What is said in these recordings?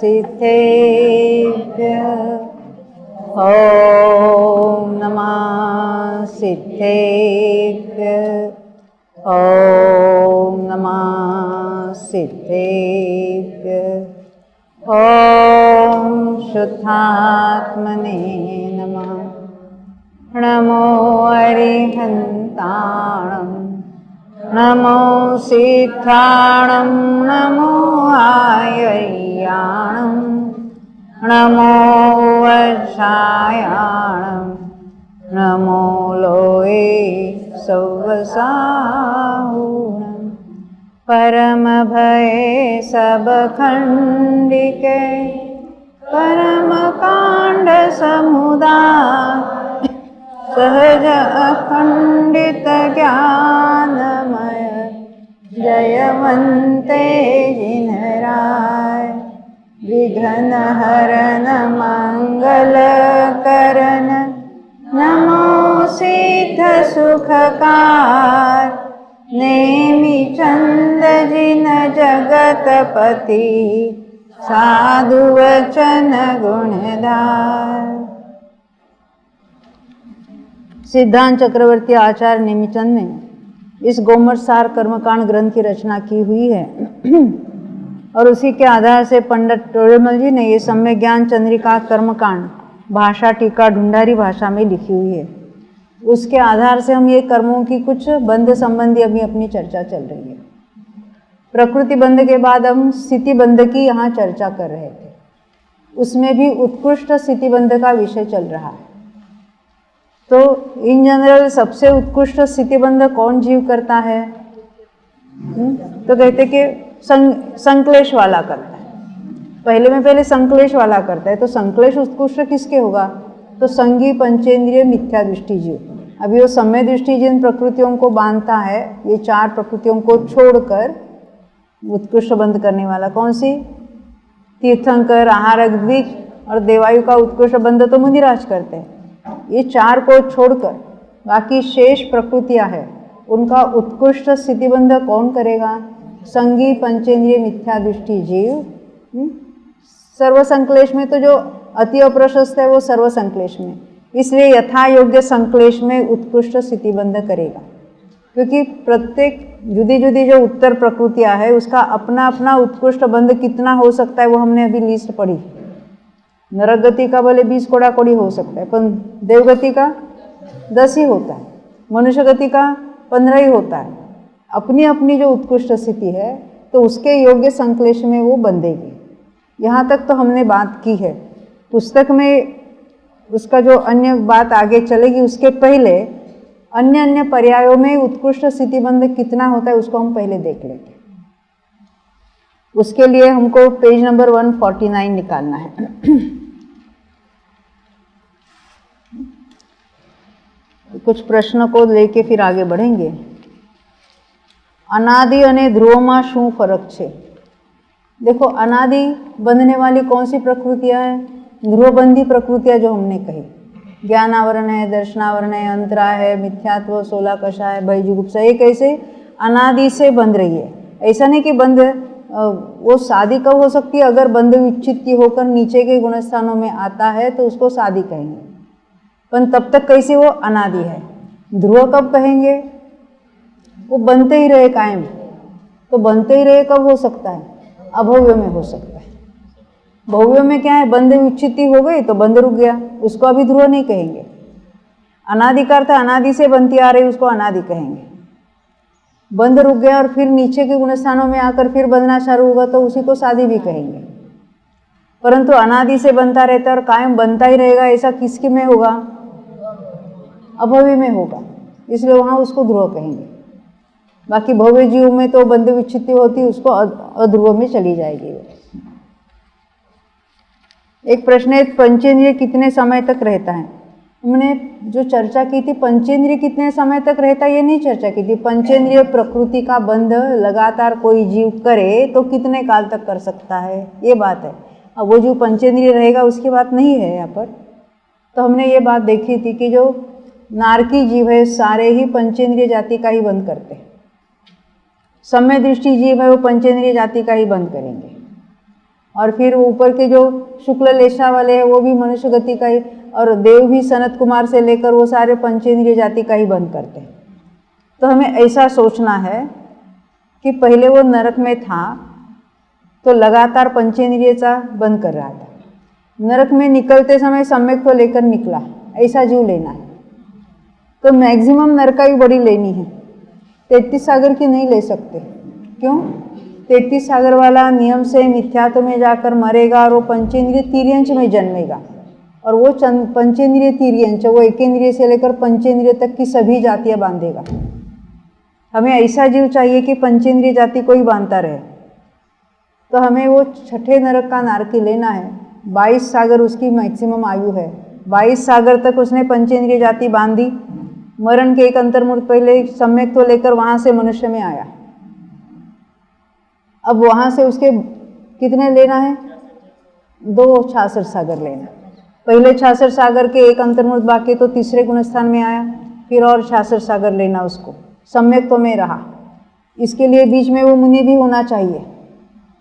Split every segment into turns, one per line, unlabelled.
सिद्धेभ्यः ॐ नमः सिद्धेभ्यः ॐ नमः सिद्धेभ्यः ॐ शुद्धात्मने नमः। नमो अरिहन्ताणं नमो सिद्धाणं नमो आयर्याणं नमो वज्रायाणं नमो लोये सौवसाहुणं परम भये सब खंडिके परम कांड समुदाय सहज अखंडित ज्ञानमय जयवंते जिनराय विघ्न हरन मंगल करन नमो सिद्ध सुखकार नेमि चंद जिन जगतपति साधु वचन गुणधार। सिद्धांत चक्रवर्ती आचार्य नेमिचंद ने इस गोमरसार कर्मकांड ग्रंथ की रचना की हुई है और उसी के आधार से पंडित टोडरमल जी ने ये सम्यक ज्ञान चंद्रिका कर्मकांड भाषा टीका ढूंढारी भाषा में लिखी हुई है। उसके आधार से हम ये कर्मों की कुछ बंध संबंधी अभी अपनी चर्चा चल रही है। प्रकृति बंध के बाद हम स्थिति बंध की यहाँ चर्चा कर रहे थे, उसमें भी उत्कृष्ट स्थिति बंध का विषय चल रहा है। तो इन जनरल सबसे उत्कृष्ट स्थितिबंध कौन जीव करता है? तो कहते कि संक्लेश वाला करता है। पहले संक्लेश वाला करता है। तो संक्लेश उत्कृष्ट किसके होगा? तो संगी पंचेंद्रिय मिथ्या दृष्टि जीव। अभी वो सम्य दृष्टि जिन प्रकृतियों को बांधता है, ये चार प्रकृतियों को छोड़कर उत्कृष्ट बंध करने वाला कौन सी? तीर्थंकर, आहारक, द्विज और देवायु का उत्कृष्ट बंध तो मुनिराज करते हैं। ये चार को छोड़कर बाकी शेष प्रकृतियां हैं, उनका उत्कृष्ट स्थितिबंध कौन करेगा? संगी पंचेंद्रिय मिथ्या दृष्टि जीव। सर्व संक्लेश में तो जो अति अप्रशस्त है वो सर्व संक्लेश में, इसलिए यथा योग्य संक्लेश में उत्कृष्ट स्थितिबंध करेगा। क्योंकि प्रत्येक जुदी जुदी जो उत्तर प्रकृतियां है उसका अपना अपना उत्कृष्ट बंध कितना हो सकता है वो हमने अभी लिस्ट पढ़ी। नरक गति का भले 20 कोड़ा कोड़ी हो सकता है, पर देवगति का 10 ही होता है, मनुष्य गति का 15 ही होता है। अपनी अपनी जो उत्कृष्ट स्थिति है तो उसके योग्य संक्लेश में वो बंधेगी। यहाँ तक तो हमने बात की है। पुस्तक में उसका जो अन्य बात आगे चलेगी, उसके पहले अन्य अन्य पर्यायों में उत्कृष्ट स्थितिबंध कितना होता है उसको हम पहले देख लेंगे। उसके लिए हमको पेज नंबर 149 निकालना है। कुछ प्रश्नों को लेके फिर आगे बढ़ेंगे। अनादि अने ध्रुवमां शू फरक छे? देखो, अनादि बंधने वाली कौन सी प्रकृतियां हैं? ध्रुवबंधी प्रकृतियां जो हमने कही, ज्ञानावरण है, दर्शनावरण है, अंतरा है, मिथ्यात्व, सोलाकषा है, भय जुगुप्सा, ये कैसे अनादि से बंध रही है। ऐसा नहीं कि बंध वो शादी कब हो सकती है? अगर बंध विच्छित्ति होकर नीचे के गुणस्थानों में आता है तो उसको शादी कहेंगे, पर तब तक कैसे वो अनादि है। ध्रुव कब कहेंगे? वो बनते ही रहे कायम। तो बनते ही रहे कब हो सकता है? अभव्य में हो सकता है। भव्य में क्या है? बंध विच्छित्ति हो गई तो बंध रुक गया, उसको अभी ध्रुव नहीं कहेंगे। अनादि का अर्थ अनादि से बनती आ रही, उसको अनादि कहेंगे। बंध रुक गया और फिर नीचे के गुणस्थानों में आकर फिर बंधना चालू होगा तो उसी को शादी भी कहेंगे। परंतु अनादि से बनता रहता है और कायम बनता ही रहेगा, ऐसा किसके में होगा? अभव्य में होगा, इसलिए वहाँ उसको ध्रुव कहेंगे। बाकी भव्य जीव में तो बंध विच्छित्ति होती, उसको अध्रुव में चली जाएगी। एक प्रश्न है, पंचेंद्रिय कितने समय तक रहता है? हमने जो चर्चा की थी, पंचेंद्रिय कितने समय तक रहता है ये नहीं चर्चा की थी। पंचेंद्रिय प्रकृति का बंध लगातार कोई जीव करे तो कितने काल तक कर सकता है, ये बात है। अब वो जो पंचेंद्रिय रहेगा उसकी बात नहीं है यहाँ पर। तो हमने ये बात देखी थी कि जो नारकी जीव है सारे ही पंचेंद्रिय जाति का ही बंद करते हैं। सम्य दृष्टि जीव है वो पंचेंद्रिय जाति का ही बंद करेंगे। और फिर ऊपर के जो शुक्ल लेशा वाले हैं वो भी मनुष्य गति का ही, और देव भी सनत कुमार से लेकर वो सारे पंचेंद्रिय जाति का ही बंद करते हैं। तो हमें ऐसा सोचना है कि पहले वो नरक में था तो लगातार पंचेंद्रियचा बंद कर रहा था, नरक में निकलते समय सम्यक को लेकर निकला, ऐसा जीव लेना है। तो मैक्सिमम नरकाई बड़ी लेनी है, 33 सागर की नहीं ले सकते। क्यों? 33 सागर वाला नियम से मिथ्यात्व में जाकर मरेगा और वो पंचेंद्रिय तिर्यंच में जन्मेगा, और वो पंचेंद्रिय तिर्यंच वो एकेंद्रिय से लेकर पंचेंद्रिय तक की सभी जातियां बांधेगा। हमें ऐसा जीव चाहिए कि पंचेंद्रिय जाति को ही बांधता रहे। तो हमें वो छठे नरक का नारकी लेना है। 22 सागर उसकी मैक्सिमम आयु है, 22 सागर तक उसने पंचेंद्रिय जाति बांधी। मरण के एक अंतर्मुहूर्त पहले सम्यक तो लेकर वहाँ से मनुष्य में आया। अब वहाँ से उसके कितने लेना है? 2 66 सागर लेना। पहले 66 सागर के एक अंतर्मुहूर्त बाकी तो तीसरे गुणस्थान में आया, फिर और 66 सागर लेना उसको, सम्यक तो में रहा। इसके लिए बीच में वो मुनि भी होना चाहिए।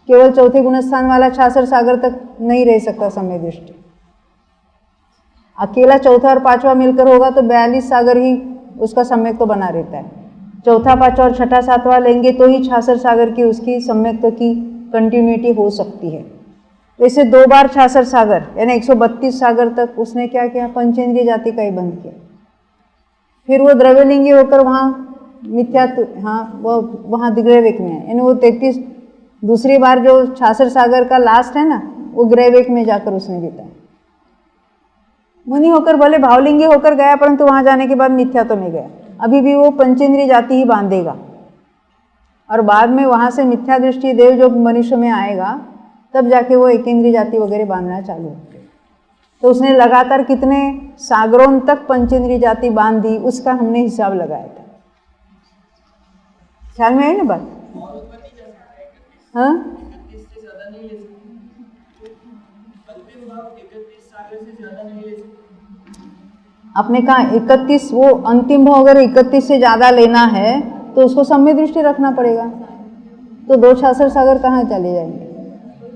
केवल चौथे गुणस्थान वाला 66 सागर तक नहीं रह सकता समय दृष्टि। अकेला चौथा और पांचवा मिलकर होगा तो 42 सागर ही उसका सम्यक तो बना रहता है। चौथा, पांचवा और छठा, सातवां लेंगे तो ही 66 सागर की उसकी सम्यक तो की कंटिन्यूटी हो सकती है। तो इसे 2 बार 66 सागर यानी 132 सागर तक उसने क्या किया? पंचेंद्रिय जाति का ही बंद किया। फिर वो द्रव्यलिंगी होकर वहाँ मिथ्यात्व, हाँ वो वहाँ दिग्रैवेक में है, यानी वो 33 दूसरी बार जो 66 सागर का लास्ट है ना, वो ग्रैवेक में जाकर उसने बीता। मुनि होकर भले भावलिंगी होकर गया, परंतु वहाँ जाने के बाद मिथ्यात्व में गया। अभी भी वो पंचेंद्रिय जाति ही बांधेगा, और बाद में वहाँ से मिथ्या दृष्टि देव जो मनुष्य में आएगा तब जाके वो एकेंद्रिय जाति वगैरह बांधना चालू हो। तो उसने लगातार कितने सागरों तक पंचेंद्रिय जाति बांध दी, उसका हमने हिसाब लगाया था। ख्याल में है ना बात? हाँ, आपने कहा 31, वो अंतिम भाव अगर 31 से ज़्यादा लेना है तो उसको सम्य दृष्टि रखना पड़ेगा। तो 2 66 सागर कहाँ चले जाएंगे?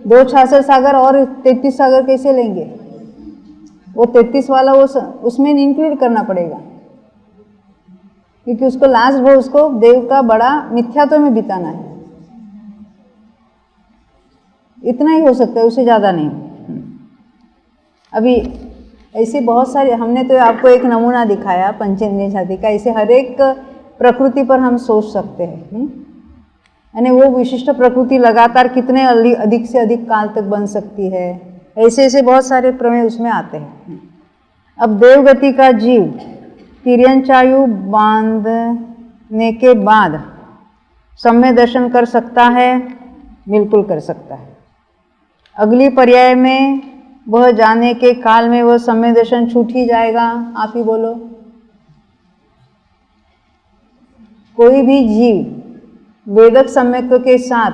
2 66 सागर और 33 सागर कैसे लेंगे? वो 33 वाला वो उसमें इंक्लूड करना पड़ेगा, क्योंकि उसको लास्ट भाव उसको देव का बड़ा मिथ्यात्व में बिताना है। इतना ही हो सकता है, उससे ज़्यादा नहीं। अभी ऐसे बहुत सारे, हमने तो आपको एक नमूना दिखाया पंचेंद्रिय जाति का। ऐसे हर एक प्रकृति पर हम सोच सकते हैं, यानी वो विशिष्ट प्रकृति लगातार कितने अधिक से अधिक काल तक बन सकती है। ऐसे ऐसे बहुत सारे प्रमेय उसमें आते हैं। अब देवगति का जीव तिर्यंचायु बांधने के बाद सम्य दर्शन कर सकता है? बिल्कुल कर सकता है। अगली पर्याय में वह जाने के काल में वह सम्य दर्शन छूट ही जाएगा। आप ही बोलो। कोई भी जीव वेदक सम्यक्त्व के साथ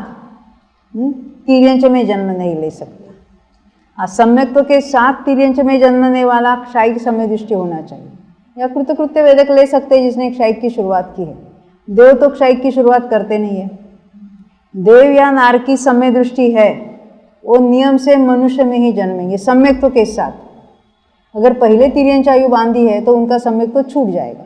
तिर्यंच में जन्म नहीं ले सकता। सम्यक्त्व के साथ तिर्यंच में जन्मने वाला क्षायिक सम्य दृष्टि होना चाहिए, या कृतकृत्य वेदक ले सकते हैं जिसने क्षायिक की शुरुआत की है। देव तो क्षायिक की शुरुआत करते नहीं है। देव या नार की सम्य दृष्टि है, वो नियम से मनुष्य में ही जन्मेंगे सम्यक्त्व के साथ। अगर पहले तिर्यंच आयु बांधी है तो उनका सम्यक्त्व छूट जाएगा।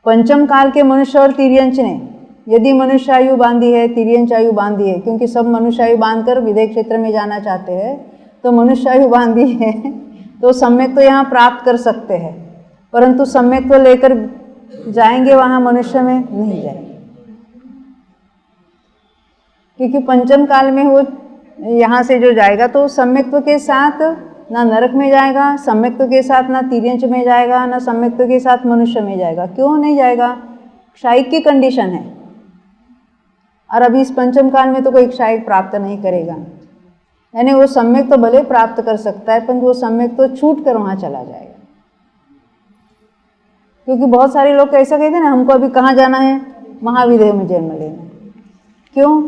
पंचम काल के मनुष्य और तिर्यंच ने यदि मनुष्य आयु बांधी है, तिर्यंच आयु बांधी है, क्योंकि सब मनुष्य आयु बांधकर विदेह क्षेत्र में जाना चाहते हैं, तो मनुष्य आयु बांधी है तो सम्यक्त्व यहाँ प्राप्त कर सकते हैं, परंतु सम्यक्त्व लेकर जाएंगे वहाँ मनुष्य में नहीं जाएंगे, क्योंकि पंचम काल में वो यहाँ से जो जाएगा तो सम्यक्त्व के साथ ना नरक में जाएगा, सम्यक्त्व के साथ ना तिर्यंच में जाएगा, ना सम्यक्त्व के साथ मनुष्य में जाएगा। क्यों नहीं जाएगा? क्षायिक की कंडीशन है, और अभी इस पंचम काल में तो कोई क्षायिक प्राप्त नहीं करेगा। यानी वो सम्यक तो भले प्राप्त कर सकता है, परंतु वो सम्यक तो छूट कर वहाँ चला जाएगा। क्योंकि बहुत सारे लोग ऐसा कहते हैं ना, हमको अभी कहाँ जाना है? महाविदेह में जन्म लेना। क्यों?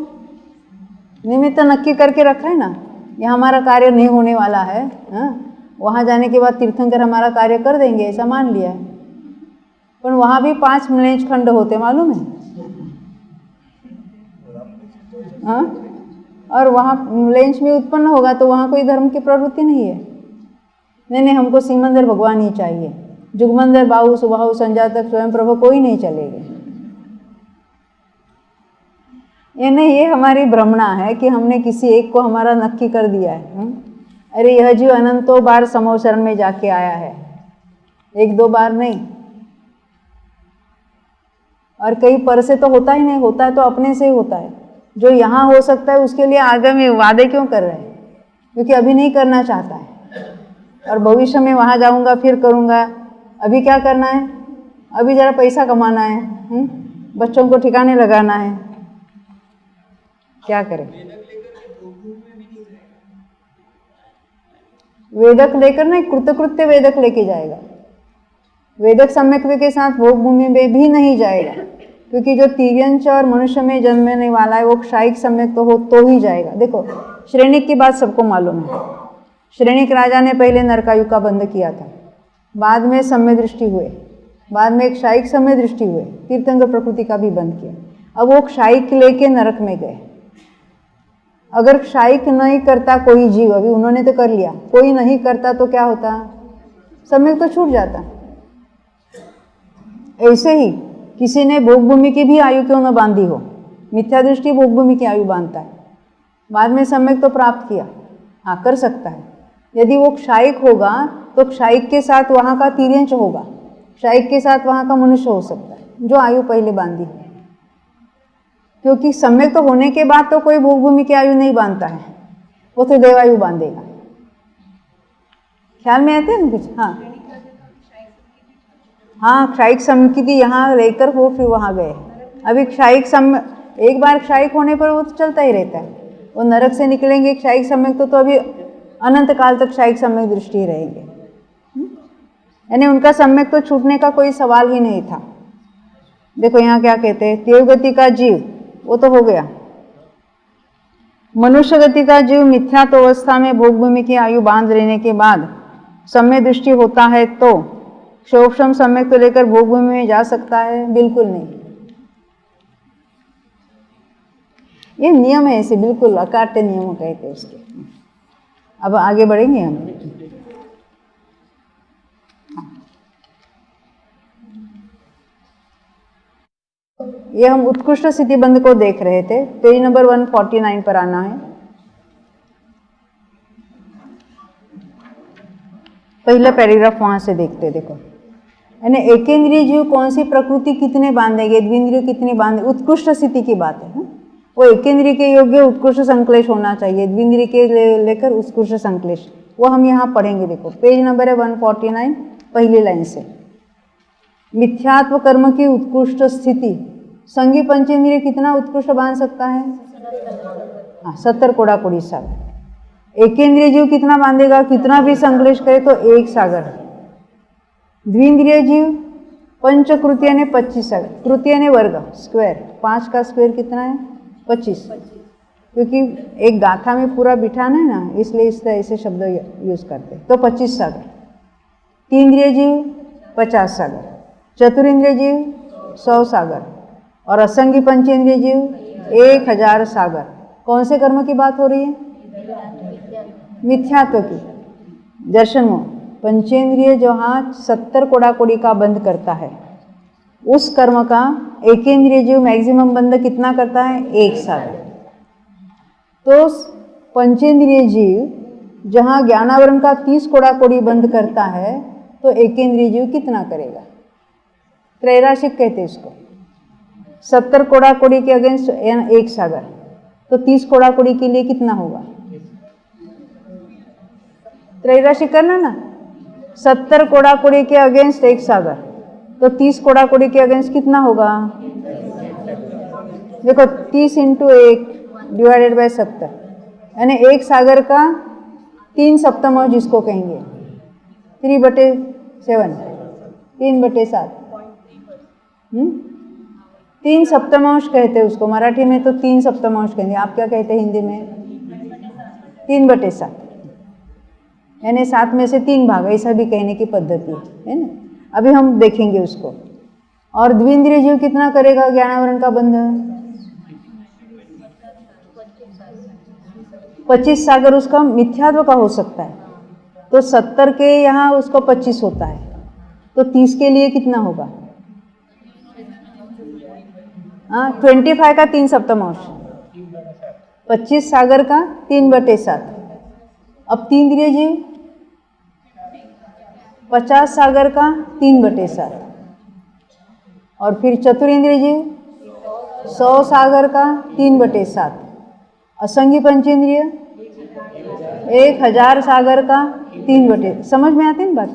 निमित्त नक्की करके रखा है ना, यहाँ हमारा कार्य नहीं होने वाला है, वहाँ जाने के बाद तीर्थंकर हमारा कार्य कर देंगे, ऐसा मान लिया है। पर वहाँ भी 5 मलेच्छ खंड होते, मालूम है? हाँ, और वहाँ लेंस में उत्पन्न होगा तो वहाँ कोई धर्म की प्रवृत्ति नहीं है। नहीं, हमको सिमंदर भगवान ही चाहिए, जुगमंदर बाहु सुबाहु संजातक स्वयं प्रभु कोई नहीं चलेगा। ये नहीं, ये हमारी भ्रमणा है कि हमने किसी एक को हमारा नक्की कर दिया है। अरे यह जीव अनंतों बार समूह शरण में जाके आया है, एक दो बार नहीं, और कई पर से तो होता ही नहीं, होता है तो अपने से ही होता है। जो यहाँ हो सकता है उसके लिए आगे में वादे क्यों कर रहे हैं? क्योंकि अभी नहीं करना चाहता है और भविष्य में वहाँ जाऊँगा फिर करूँगा। अभी क्या करना है? अभी ज़रा पैसा कमाना है, बच्चों को ठिकाने लगाना है, क्या करें? वेदक लेकर नहीं, कृतकृत्य वेदक लेके जाएगा। वेदक सम्यक्त्व के साथ भोग भूमि में भी नहीं जाएगा, क्योंकि जो तिर्यंच और मनुष्य में जन्मने वाला है वो क्षायिक सम्यक तो हो तो ही जाएगा। देखो, श्रेणिक की बात सबको मालूम है। श्रेणिक राजा ने पहले नरकायु का बंध किया था, बाद में सम्य दृष्टि हुए, बाद में क्षायिक सम्य दृष्टि हुए, तीर्थंकर प्रकृति का भी बंद किया। अब वो क्षायिक लेके नरक में गए। अगर क्षायिक नहीं करता कोई जीव, अभी उन्होंने तो कर लिया, कोई नहीं करता तो क्या होता? सम्यक तो छूट जाता। ऐसे ही किसी ने भोग भूमि की भी आयु क्यों न बांधी हो, मिथ्या दृष्टि भोग भूमि की आयु बांधता है, बाद में सम्यक तो प्राप्त किया, हाँ कर सकता है। यदि वो क्षायिक होगा तो क्षायिक के साथ वहाँ का तिर्यंच होगा, क्षायिक के साथ वहाँ का मनुष्य हो सकता है जो आयु पहले बांधी है। क्योंकि सम्यक तो होने के बाद तो कोई भोग भूमि की आयु नहीं बांधता है, वो तो देवायु बांधेगा। ख्याल में आते हैं ना कुछ? हाँ, क्षायिक सम्यक्ति यहाँ लेकर वो फिर वहाँ गए। अभी क्षायिक सम्य एक बार क्षायिक होने पर वो तो चलता ही रहता है। वो नरक से निकलेंगे क्षायिक सम्यक तो अभी अनंत काल तक क्षायिक सम्यक दृष्टि ही रहेंगे। यानी उनका सम्यक तो छूटने का कोई सवाल ही नहीं था। देखो यहाँ क्या कहते हैं, देवगति का जीव वो तो हो गया, मनुष्य गति का जीव मिथ्यात्व अवस्था में भोग भूमि की आयु बांध लेने के बाद सम्य दृष्टि होता है तो क्षोभम सम्यक तो लेकर भोग भूमि में जा सकता है? बिल्कुल नहीं। ये नियम है, ऐसे बिल्कुल अकाट्य नियम कहते हैं उसके। अब आगे बढ़ेंगे हम। ये हम उत्कृष्ट स्थिति बंध को देख रहे थे, पेज नंबर 149 पर आना है। पहला पैराग्राफ वहां से देखते, देखो यानी एकेंद्रिय जीव कौन सी प्रकृति कितने बांधेंगे, द्विंद्रिय कितने बांधे, उत्कृष्ट स्थिति की बात है। वो एकेंद्रिय के योग्य उत्कृष्ट संक्लेश होना चाहिए, द्विंद्रिय के लेकर उत्कृष्ट संक्लेश, वो हम यहाँ पढ़ेंगे। देखो पेज नंबर है 149, पहली लाइन से। मिथ्यात्व कर्म की उत्कृष्ट स्थिति, संगी पंचेंद्रिय कितना उत्कृष्ट बांध सकता है? हाँ, 70 कोड़ा कोड़ी सागर। एकेंद्रिय जीव कितना बांधेगा? कितना भी संक्लेश करे तो 1 सागर। द्विंद्रिय जीव पंचकृतीय ने 25 सागर, तृतीय ने वर्ग स्क्वायर, 5 का स्क्वायर कितना है? 25, क्योंकि एक गाथा में पूरा बिठाना है ना, इसलिए इस तरह ऐसे शब्द यूज करते हैं। तो 25 सागर। तीन्द्रिय जीव 50 सागर, चतुरिंद्रिय जीव 100 सागर और असंगी पंचेंद्रिय जीव 1000 सागर। कौन से कर्म की बात हो रही है? मिथ्यात्व की। दर्शन में पंचेंद्रिय जहाँ 70 कोड़ा कोड़ी का बंध करता है, उस कर्म का एकेंद्रिय जीव मैक्सिमम बंध कितना करता है? 1 सागर। तो पंचेंद्रिय जीव जहाँ ज्ञानावरण का 30 कोड़ा कोड़ी बंध करता है तो एकेंद्रिय जीव कितना करेगा? त्रैराशिक कहते हैं इसको। 70 कोड़ा कोड़ी के अगेंस्ट 1 सागर, तो 30 कोड़ा कोड़ी के लिए कितना होगा? त्रैराशिक करना ना, 70 कोड़ा कोड़ी के अगेंस्ट 1 सागर, तो 30 कोड़ा कोड़ी के अगेंस्ट कितना होगा? देखो 30 × 1 डिवाइडेड बाय 70, यानी 1 सागर का 3 सप्तमांश जिसको कहेंगे, 3/7, 3/7, 3 सप्तमांश कहते हैं उसको, मराठी में तो 3 सप्तमांश कहेंगे। आप क्या कहते हैं हिंदी में? 3/7, यानी 7 में से 3 भाग, ऐसा भी कहने की पद्धति है ना। अभी हम देखेंगे उसको। और द्विंद्रिय जीव कितना करेगा ज्ञानावरण का बंध? 25 सागर उसका मिथ्यात्व का हो सकता है, तो 70 के यहाँ उसको 25 होता है, तो 30 के लिए कितना होगा? 25 का 3 सप्तमांश, 25 सागर का 3/7। अब 3 इंद्रिय जीव 50 सागर का 3/7, और फिर चतुरिंद्रिय जीव 100 सागर का 3/7, असंगी पंचेंद्रिय 1000 सागर का 3/। समझ में आती है ना बात?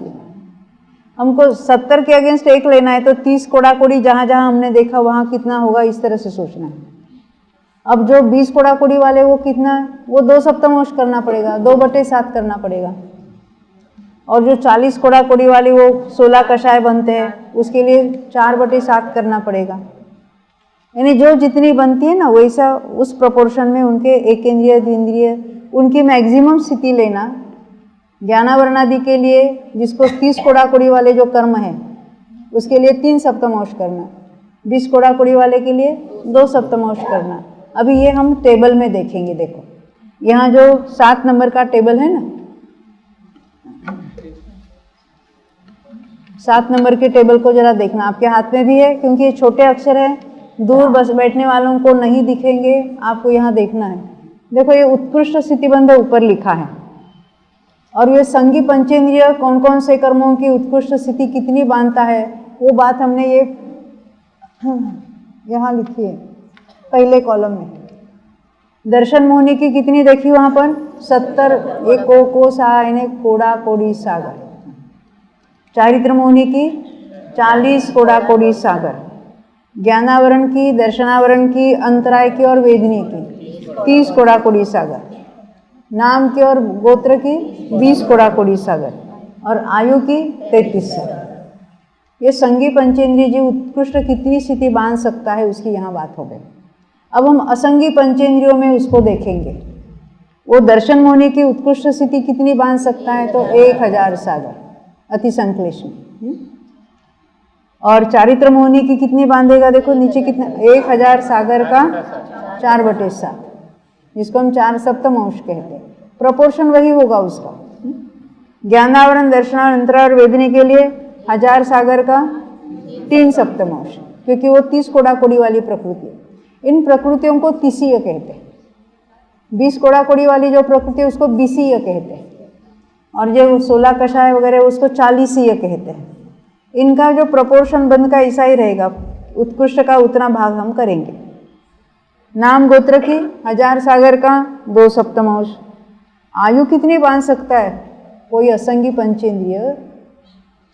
हमको 70 के अगेंस्ट 1 लेना है, तो 30 कोड़ा कोड़ी जहाँ जहाँ हमने देखा वहाँ कितना होगा, इस तरह से सोचना है। अब जो 20 कोड़ा कोड़ी वाले वो कितना है, वो 2 सप्तमांश करना पड़ेगा, 2/7 करना पड़ेगा। और जो 40 कोड़ा कोड़ी वाली वो 16 कषाय बनते हैं, उसके लिए 4/7 करना पड़ेगा। यानी जो जितनी बनती है ना, वैसा उस प्रोपोर्शन में उनके एक इंद्रिय द्विंद्रिय उनकी मैक्सिमम स्थिति लेना। ज्ञानावरण आदि के लिए जिसको 30 कोड़ा कोड़ी वाले जो कर्म है उसके लिए 3 सप्तमांश करना, 20 कोड़ा कोड़ी वाले के लिए 2 सप्तमांश करना। अभी ये हम टेबल में देखेंगे। देखो यहाँ जो 7 नंबर का टेबल है ना, 7 नंबर के टेबल को जरा देखना, आपके हाथ में भी है, क्योंकि ये छोटे अक्षर है, दूर बस बैठने वालों को नहीं दिखेंगे, आपको यहाँ देखना है। देखो ये उत्कृष्ट स्थितिबंध ऊपर लिखा है, और ये संगी पंचेंद्रिय कौन कौन से कर्मों की उत्कृष्ट स्थिति कितनी बांधता है, वो बात हमने ये यहाँ लिखी है पहले कॉलम में। दर्शन मोहिनी की कितनी देखी वहाँ पर? 70, एक को सा कोड़ा कोड़ी सागर। चारित्र मोहिनी की 40 कोड़ा कोड़ी सागर। ज्ञानावरण की, दर्शनावरण की, अंतराय की और वेदनी की 30 कोड़ा कोड़ी सागर। नाम की और गोत्र की 20 कोड़ा कोड़ी सागर, और आयु की 33 सागर। ये संगी पंचेंद्रिय जी उत्कृष्ट कितनी स्थिति बांध सकता है, उसकी यहाँ बात हो गई। अब हम असंगी पंचेंद्रियों में उसको देखेंगे। वो दर्शन मोहिनी की उत्कृष्ट स्थिति कितनी बांध सकता है, तो 1000 सागर अति संक्लेश में। और चारित्र मोहिनी की कितनी बांधेगा? देखो नीचे कितना, 1000 सागर का 4/7, जिसको हम 4 सप्तमांश कहते हैं। प्रोपोर्शन वही होगा उसका। ज्ञानावरण, दर्शनावरण, अंतराय और वेदनी के लिए 1000 सागर का 3 सप्तमांश, क्योंकि वो 30 कोड़ा कोड़ी वाली प्रकृति है। इन प्रकृतियों को तीसीय कहते हैं। 20 कोड़ा कोड़ी वाली जो प्रकृति है उसको बीसीय कहते हैं, और जो 16 कषाय वगैरह उसको 40य कहते हैं। इनका जो प्रोपोर्शन बंद का ऐसा ही रहेगा, उत्कृष्ट का उतना भाग हम करेंगे। नाम गोत्र की 1000 सागर का 2 सप्तमांश। आयु कितनी बांध सकता है? कोई असंगी पंचेंद्रिय,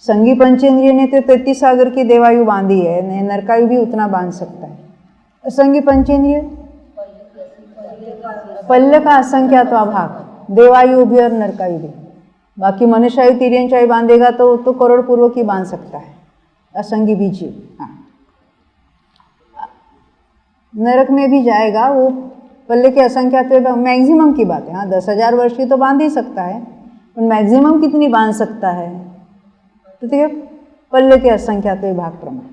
संगी पंचेंद्रिय ने तो 33 सागर की देवायु बांधी है, नरकायु भी उतना बांध सकता है। असंगी पंचेंद्रिय पल्य का असंख्यात्वा भाग, देवायु भी और नरकायु भी। बाकी मनुष्यायु तिर्यंशायु बांधेगा तो करोड़ पूर्व की बांध सकता है असंगी भी जीव। हाँ, नरक में भी जाएगा वो पल्ले के असंख्यात्व मैक्सिमम की बात है। हाँ, 10,000 वर्ष की तो बांध ही सकता है, और मैक्सिमम कितनी बांध सकता है? तो देखिए पल्ले के असंख्यात्व भाग प्रमाण।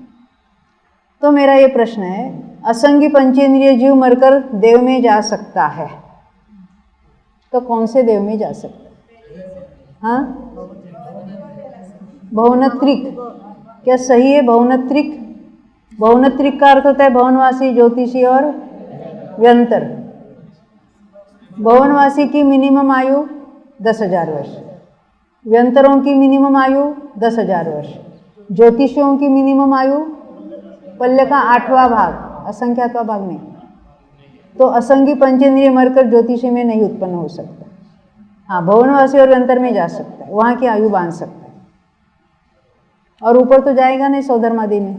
तो मेरा ये प्रश्न है, असंगी पंचेंद्रिय जीव मरकर देव में जा सकता है, तो कौन से देव में जा सकता है? हाँ, भवनत्रिक। क्या सही है? भवनत्रिक। भवनत्रिक का अर्थ होता है भवनवासी, ज्योतिषी और व्यंतर। भवनवासी की मिनिमम आयु 10,000 वर्ष, व्यंतरों की मिनिमम आयु 10,000 वर्ष, ज्योतिषियों की मिनिमम आयु पल्य का 8वां भाग, असंख्यात्वा भाग में। तो असंगी पंचेंद्रिय मरकर ज्योतिषी में नहीं उत्पन्न हो सकता। हाँ, भवनवासी और व्यंतर में जा सकता है, वहाँ की आयु बांध सकता है, और ऊपर तो जाएगा नहीं सौधर्मादि में।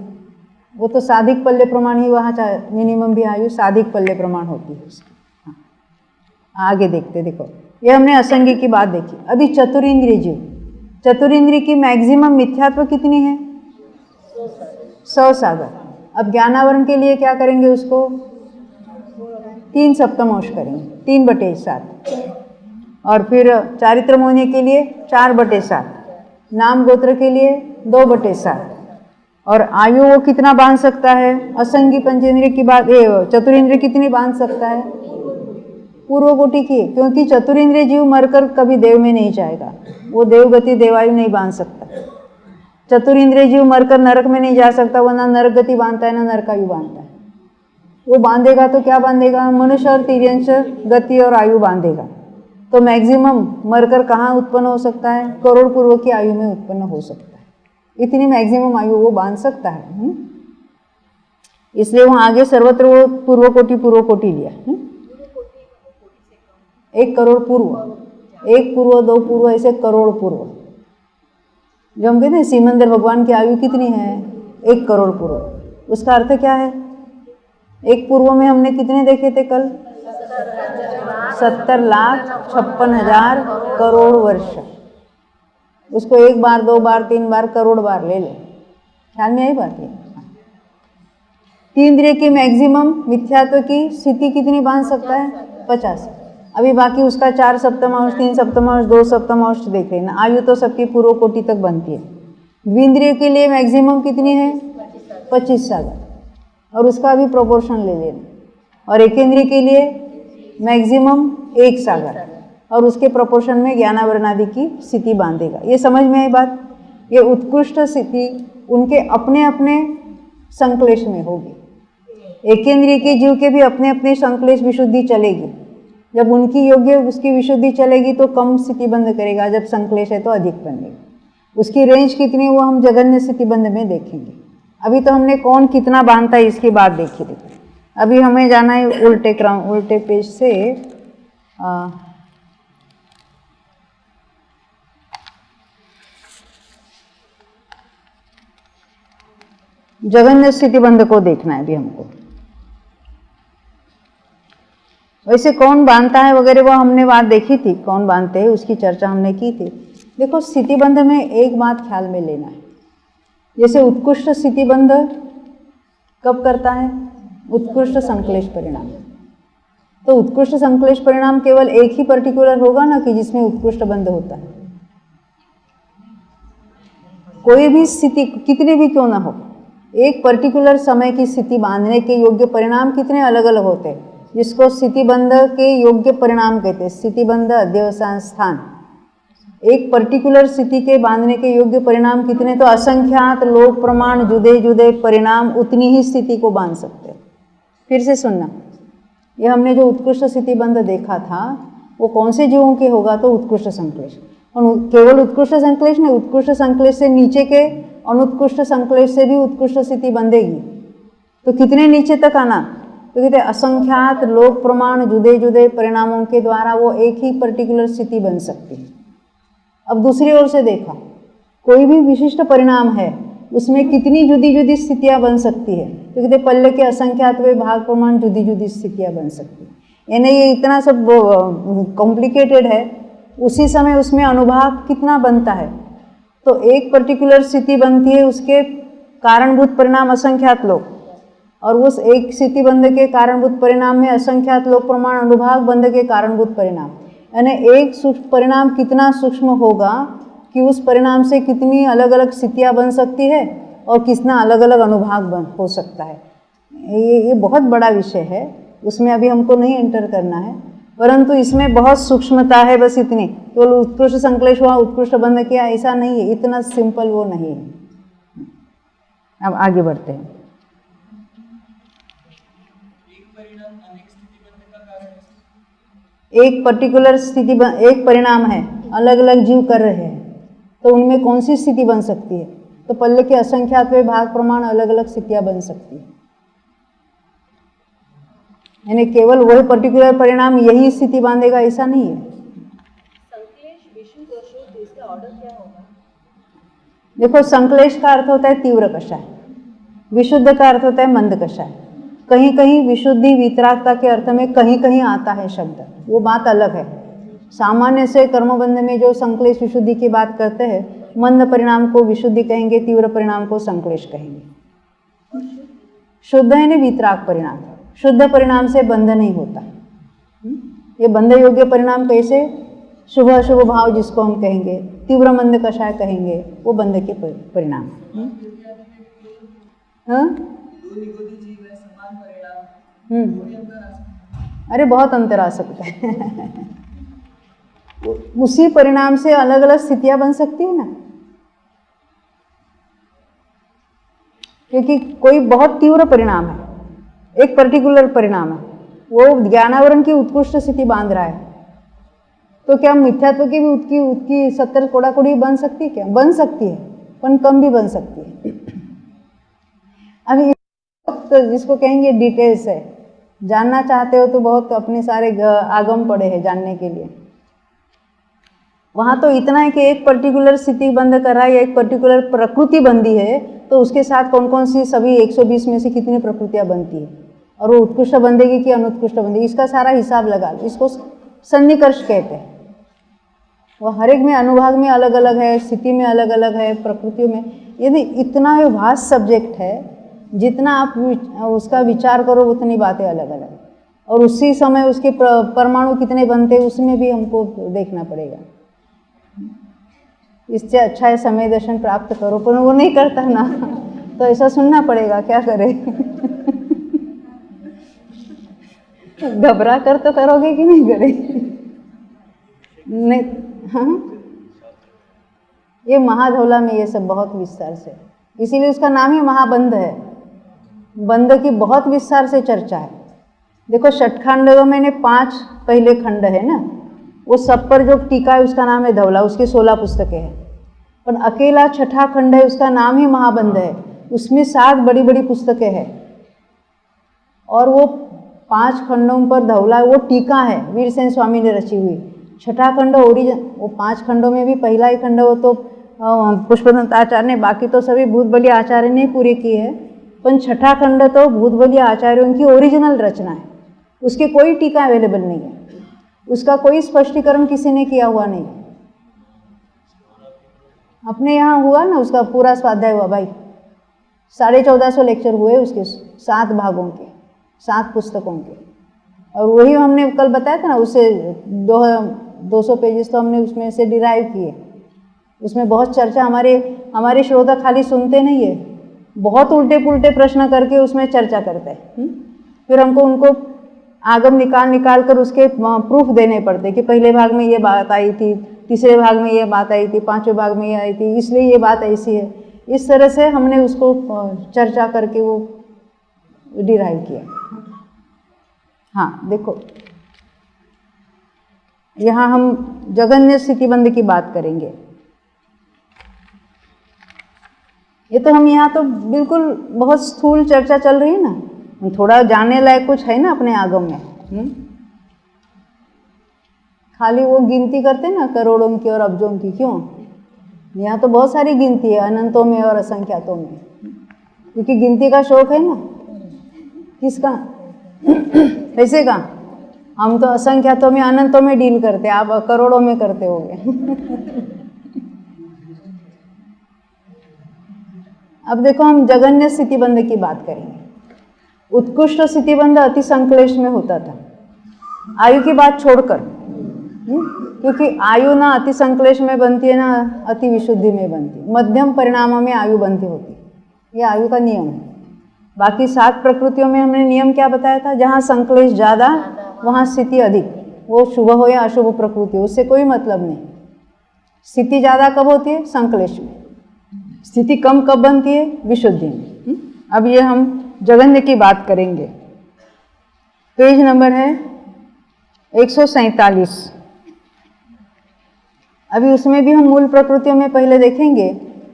वो तो साधिक पल्य प्रमाण ही वहाँ मिनिमम भी आयु साधिक पल्य प्रमाण होती है उसकी। हाँ, आगे देखते। देखो ये हमने असंगी की बात देखी। अभी चतुरिंद्रिय जीव, चतुरिंद्रिय की मैक्सिमम मिथ्यात्व कितनी है? 100 सागर। अब ज्ञानावरण के लिए क्या करेंगे? उसको 3 सप्तमांश करेंगे, 3/7। और फिर चारित्र मोहिनी के लिए 4/7, नाम गोत्र के लिए 2/7। और आयु वो कितना बांध सकता है? असंगी पंचेंद्रिय की बात, चतुरिंद्रिय कितनी बांध सकता है? पूर्व कोटि की, क्योंकि चतुरिंद्रिय जीव मरकर कभी देव में नहीं जाएगा, वो देवगति देवायु नहीं बांध सकता। चतुरिंद्रिय जीव मरकर नरक में नहीं जा सकता, वो ना नरक गति बांधता है ना नरकायु बांधता है। वो बांधेगा तो क्या बांधेगा? मनुष्य और तिर्यंश गति और आयु बांधेगा। तो मैक्सिमम मरकर कहाँ उत्पन्न हो सकता है? करोड़ पूर्व की आयु में उत्पन्न हो सकता है। इतनी मैक्सिमम आयु वो बांध सकता है। इसलिए वहाँ आगे सर्वत्र वो पूर्व कोटि लिया। 1 करोड़ पूर्व, 1 पूर्व 2 पूर्व ऐसे करोड़ पूर्व। जो हम कहते हैं सीमंदर भगवान की आयु कितनी है? 1 करोड़ पूर्व। उसका अर्थ क्या है? 1 पूर्व में हमने कितने देखे थे कल? 70,56,000 करोड़ वर्ष। उसको 1 बार 2 बार 3 बार करोड़ बार ले ले। ख्याल में आई बात है? 3 इंद्रिय की मैक्सिमम मिथ्यात्व की स्थिति कितनी बांध सकता है? 50। अभी बाकी उसका 4 सप्तमांश 3 सप्तमांश 2 सप्तमांश देख रहे हैं ना। आयु तो सबकी पूर्व कोटि तक बनती है। द्विंद्रिय के लिए मैक्सिमम कितनी है? 25 सागर, और उसका भी प्रोपोर्शन ले लेना। और एकेंद्रिय के लिए मैक्सिमम 1 सागर, और उसके प्रोपोर्शन में ज्ञानावरणादि की स्थिति बांधेगा। ये समझ में आई बात? ये उत्कृष्ट स्थिति उनके अपने अपने संक्लेश में होगी। एकेंद्रिय के जीव के भी अपने अपने संक्लेश विशुद्धि चलेगी। जब उनकी योग्य उसकी विशुद्धि चलेगी तो कम स्थिति बंद करेगा, जब संक्लेश है तो अधिक बनेगा। उसकी रेंज कितनी वो हम जगन्य स्थिति बंद में देखेंगे। अभी तो हमने कौन कितना बांधता है इसकी बात देखी थी। अभी हमें जाना है उल्टे पेज से जगन्य स्थिति बंध को देखना है अभी हमको। वैसे कौन बांधता है वगैरह वो हमने बात देखी थी, कौन बांधते हैं उसकी चर्चा हमने की थी। देखो स्थितिबंध में एक बात ख्याल में लेना है, जैसे उत्कृष्ट स्थितिबंध कब करता है? उत्कृष्ट संक्लेश परिणाम। तो उत्कृष्ट संक्लेश परिणाम केवल एक ही पर्टिकुलर होगा ना कि जिसमें उत्कृष्ट बंध होता है। कोई भी स्थिति कितनी भी क्यों ना हो, एक पर्टिकुलर समय की स्थिति बांधने के योग्य परिणाम कितने अलग अलग होते हैं, जिसको स्थितिबंध के योग्य परिणाम कहते हैं। स्थितिबंध अध्यवसान स्थान, एक पर्टिकुलर स्थिति के बांधने के योग्य परिणाम कितने? तो असंख्यात लोक प्रमाण जुदे जुदे परिणाम उतनी ही स्थिति को बांध सकते हैं। फिर से सुनना, ये हमने जो उत्कृष्ट स्थितिबंध देखा था वो कौन से जीवों के होगा? तो उत्कृष्ट संक्लेश। और केवल उत्कृष्ट संक्लेश नहीं, उत्कृष्ट संक्लेश से नीचे के अनुत्कृष्ट संक्लेश से भी उत्कृष्ट स्थिति बंधेगी। तो कितने नीचे तक आना? तो कहते असंख्यात लोक प्रमाण जुदे जुदे परिणामों के द्वारा वो एक ही पर्टिकुलर स्थिति बन सकती है। अब दूसरी ओर से देखा, कोई भी विशिष्ट परिणाम है उसमें कितनी जुदी जुदी स्थितियां बन सकती है? तो कहते पल्ले के असंख्यात वे भाग प्रमाण जुदी जुदी स्थितियां बन सकती है। यानी ये इतना सब कॉम्प्लिकेटेड है, उसी समय उसमें अनुभाग कितना बनता है? तो एक पर्टिकुलर स्थिति बनती है, उसके कारणभूत परिणाम असंख्यात लोग, और उस एक स्थिति बंध के कारणभूत परिणाम में असंख्यात लोक प्रमाण अनुभाग बंध के कारणभूत परिणाम। यानी एक सूक्ष्म परिणाम कितना सूक्ष्म होगा कि उस परिणाम से कितनी अलग अलग स्थितियां बन सकती है और कितना अलग अलग अनुभाग हो सकता है। ये बहुत बड़ा विषय है, उसमें अभी हमको नहीं एंटर करना है, परंतु इसमें बहुत सूक्ष्मता है। बस इतनी, केवल उत्कृष्ट संक्लेश हुआ उत्कृष्ट बंध किया ऐसा नहीं है, इतना सिंपल वो नहीं है। अब आगे बढ़ते हैं। एक पर्टिकुलर स्थिति एक परिणाम है, अलग अलग जीव कर रहे हैं, तो उनमें कौन सी स्थिति बन सकती है? तो पल्ले के असंख्यात वे भाग प्रमाण अलग अलग स्थितियां बन सकती है। यानी केवल वही पर्टिकुलर परिणाम यही स्थिति बांधेगा ऐसा नहीं है।
संक्लेश विशुद्ध और शुद्ध, इसका ऑर्डर क्या होगा?
देखो संक्लेश का अर्थ होता है तीव्र कषाय, विशुद्ध का अर्थ होता है मंद कषाय। कहीं कहीं विशुद्धि वितरागता के अर्थ में कहीं कहीं आता है शब्द, वो बात अलग है। सामान्य से कर्मबंध में जो संक्लेश विशुद्धि की बात करते हैं, मंद परिणाम को विशुद्धि कहेंगे, तीव्र परिणाम को संक्लेश कहेंगे। शुद्ध है ना वितराग परिणाम, शुद्ध परिणाम से बंध नहीं होता। ये बंध योग्य परिणाम कैसे? शुभ अशुभ भाव जिसको हम कहेंगे, तीव्र मंद कषाय कहेंगे, वो बंध के परिणाम। अरे बहुत अंतर आ सकता है। उसी परिणाम से अलग अलग स्थितियां बन सकती है ना, क्योंकि कोई बहुत तीव्र परिणाम है, एक पर्टिकुलर परिणाम है, वो ज्ञानावरण की उत्कृष्ट स्थिति बांध रहा है, तो क्या मिथ्यात्व की भी उसकी 70 कोड़ाकोड़ी बन सकती है? क्या बन सकती है, पर कम भी बन सकती है। अभी तो जिसको कहेंगे डिटेल्स है, जानना चाहते हो तो बहुत अपने सारे आगम पड़े हैं जानने के लिए। वहाँ तो इतना है कि एक पर्टिकुलर स्थिति बंद कर रहा है या एक पर्टिकुलर प्रकृति बंदी है, तो उसके साथ कौन कौन सी सभी 120 में से कितनी प्रकृतियाँ बनती है, और वो उत्कृष्ट बंदेगी कि अनुत्कृष्ट बंदेगी, इसका सारा हिसाब लगा लो। इसको सन्निकर्ष कहते हैं। वो हर एक में अनुभाग में अलग अलग है, स्थिति में अलग अलग है, प्रकृतियों में। यदि इतना वास्ट सब्जेक्ट है, जितना आप उसका विचार करो उतनी बातें अलग अलग, और उसी समय उसके परमाणु कितने बनते उसमें भी हमको देखना पड़ेगा। इससे अच्छा है समय दर्शन प्राप्त करो, पर वो नहीं करता ना, तो ऐसा सुनना पड़ेगा, क्या करे। घबरा कर तो करोगे कि नहीं करे? नहीं, हाँ, ये महाधौला में ये सब बहुत विस्तार से, इसीलिए उसका नाम ही महाबंध है। बंध की बहुत विस्तार से चर्चा है। देखो षटखंडों में 5 पहले खंड है ना, वो सब पर जो टीका है उसका नाम है धौला, उसकी 16 पुस्तकें हैं। पर अकेला छठा खंड है, उसका नाम ही महाबंध है, उसमें 7 बड़ी बड़ी पुस्तकें हैं, और वो 5 खंडों पर धौला वो टीका है, वीरसेन स्वामी ने रची हुई। छठा खंड ओरिजिन, वो 5 खंडों में भी पहला ही खंड वो तो पुष्पदंत आचार्य ने, बाकी तो सभी भूत बलिया आचार्य ने पूरी की है, पर छठा खंड तो भूत बलिया आचार्यों की ओरिजिनल रचना है, उसके कोई टीका अवेलेबल नहीं है, उसका कोई स्पष्टीकरण किसी ने किया हुआ नहीं। अपने यहाँ हुआ ना, उसका पूरा स्वाध्याय हुआ भाई, 1450 लेक्चर हुए उसके, 7 भागों के, 7 पुस्तकों के, और वही हमने कल बताया था ना, उससे 200 पेजेस तो हमने उसमें से डिराइव किए। उसमें बहुत चर्चा, हमारे श्रोता खाली सुनते नहीं है, बहुत उल्टे पुल्टे प्रश्न करके उसमें चर्चा करते हैं। फिर हमको उनको आगम निकाल कर उसके प्रूफ देने पड़ते कि पहले भाग में ये बात आई थी, तीसरे भाग में ये बात आई थी, 5वें भाग में ये आई थी, इसलिए ये बात ऐसी है। इस तरह से हमने उसको चर्चा करके वो डिराइव किया। हाँ देखो, यहाँ हम जगन्य स्थितिबंध की बात करेंगे। ये तो हम यहाँ तो बिल्कुल बहुत स्थूल चर्चा चल रही है ना, थोड़ा जानने लायक कुछ है ना अपने आगम में। खाली वो गिनती करते ना करोड़ों की और अब्जों की, क्यों? यहाँ तो बहुत सारी गिनती है, अनंतों में और असंख्यातों में, क्योंकि गिनती का शौक है ना। किसका? पैसे का? हम तो असंख्यातों में अनंतों में डील करते, आप करोड़ों में करते होगे। अब देखो, हम जगन्य स्थितिबंध की बात करेंगे। उत्कृष्ट स्थितिबंध अति संक्लेश में होता था, आयु की बात छोड़कर, क्योंकि आयु ना अति संक्लेश में बनती है ना अति विशुद्धि में बनती है, मध्यम परिणामों में आयु बनती होती है, ये आयु का नियम है। बाकी 7 प्रकृतियों में हमने नियम क्या बताया था? जहाँ संक्लेश ज़्यादा वहाँ स्थिति अधिक, वो शुभ हो या अशुभ प्रकृति, उससे कोई मतलब नहीं। स्थिति ज़्यादा कब होती है? संक्लेश में। स्थिति कम कब बनती है? विशुद्धि में। अब ये हम जगन्य की बात करेंगे। पेज नंबर है 147। अभी उसमें भी हम मूल प्रकृतियों में पहले देखेंगे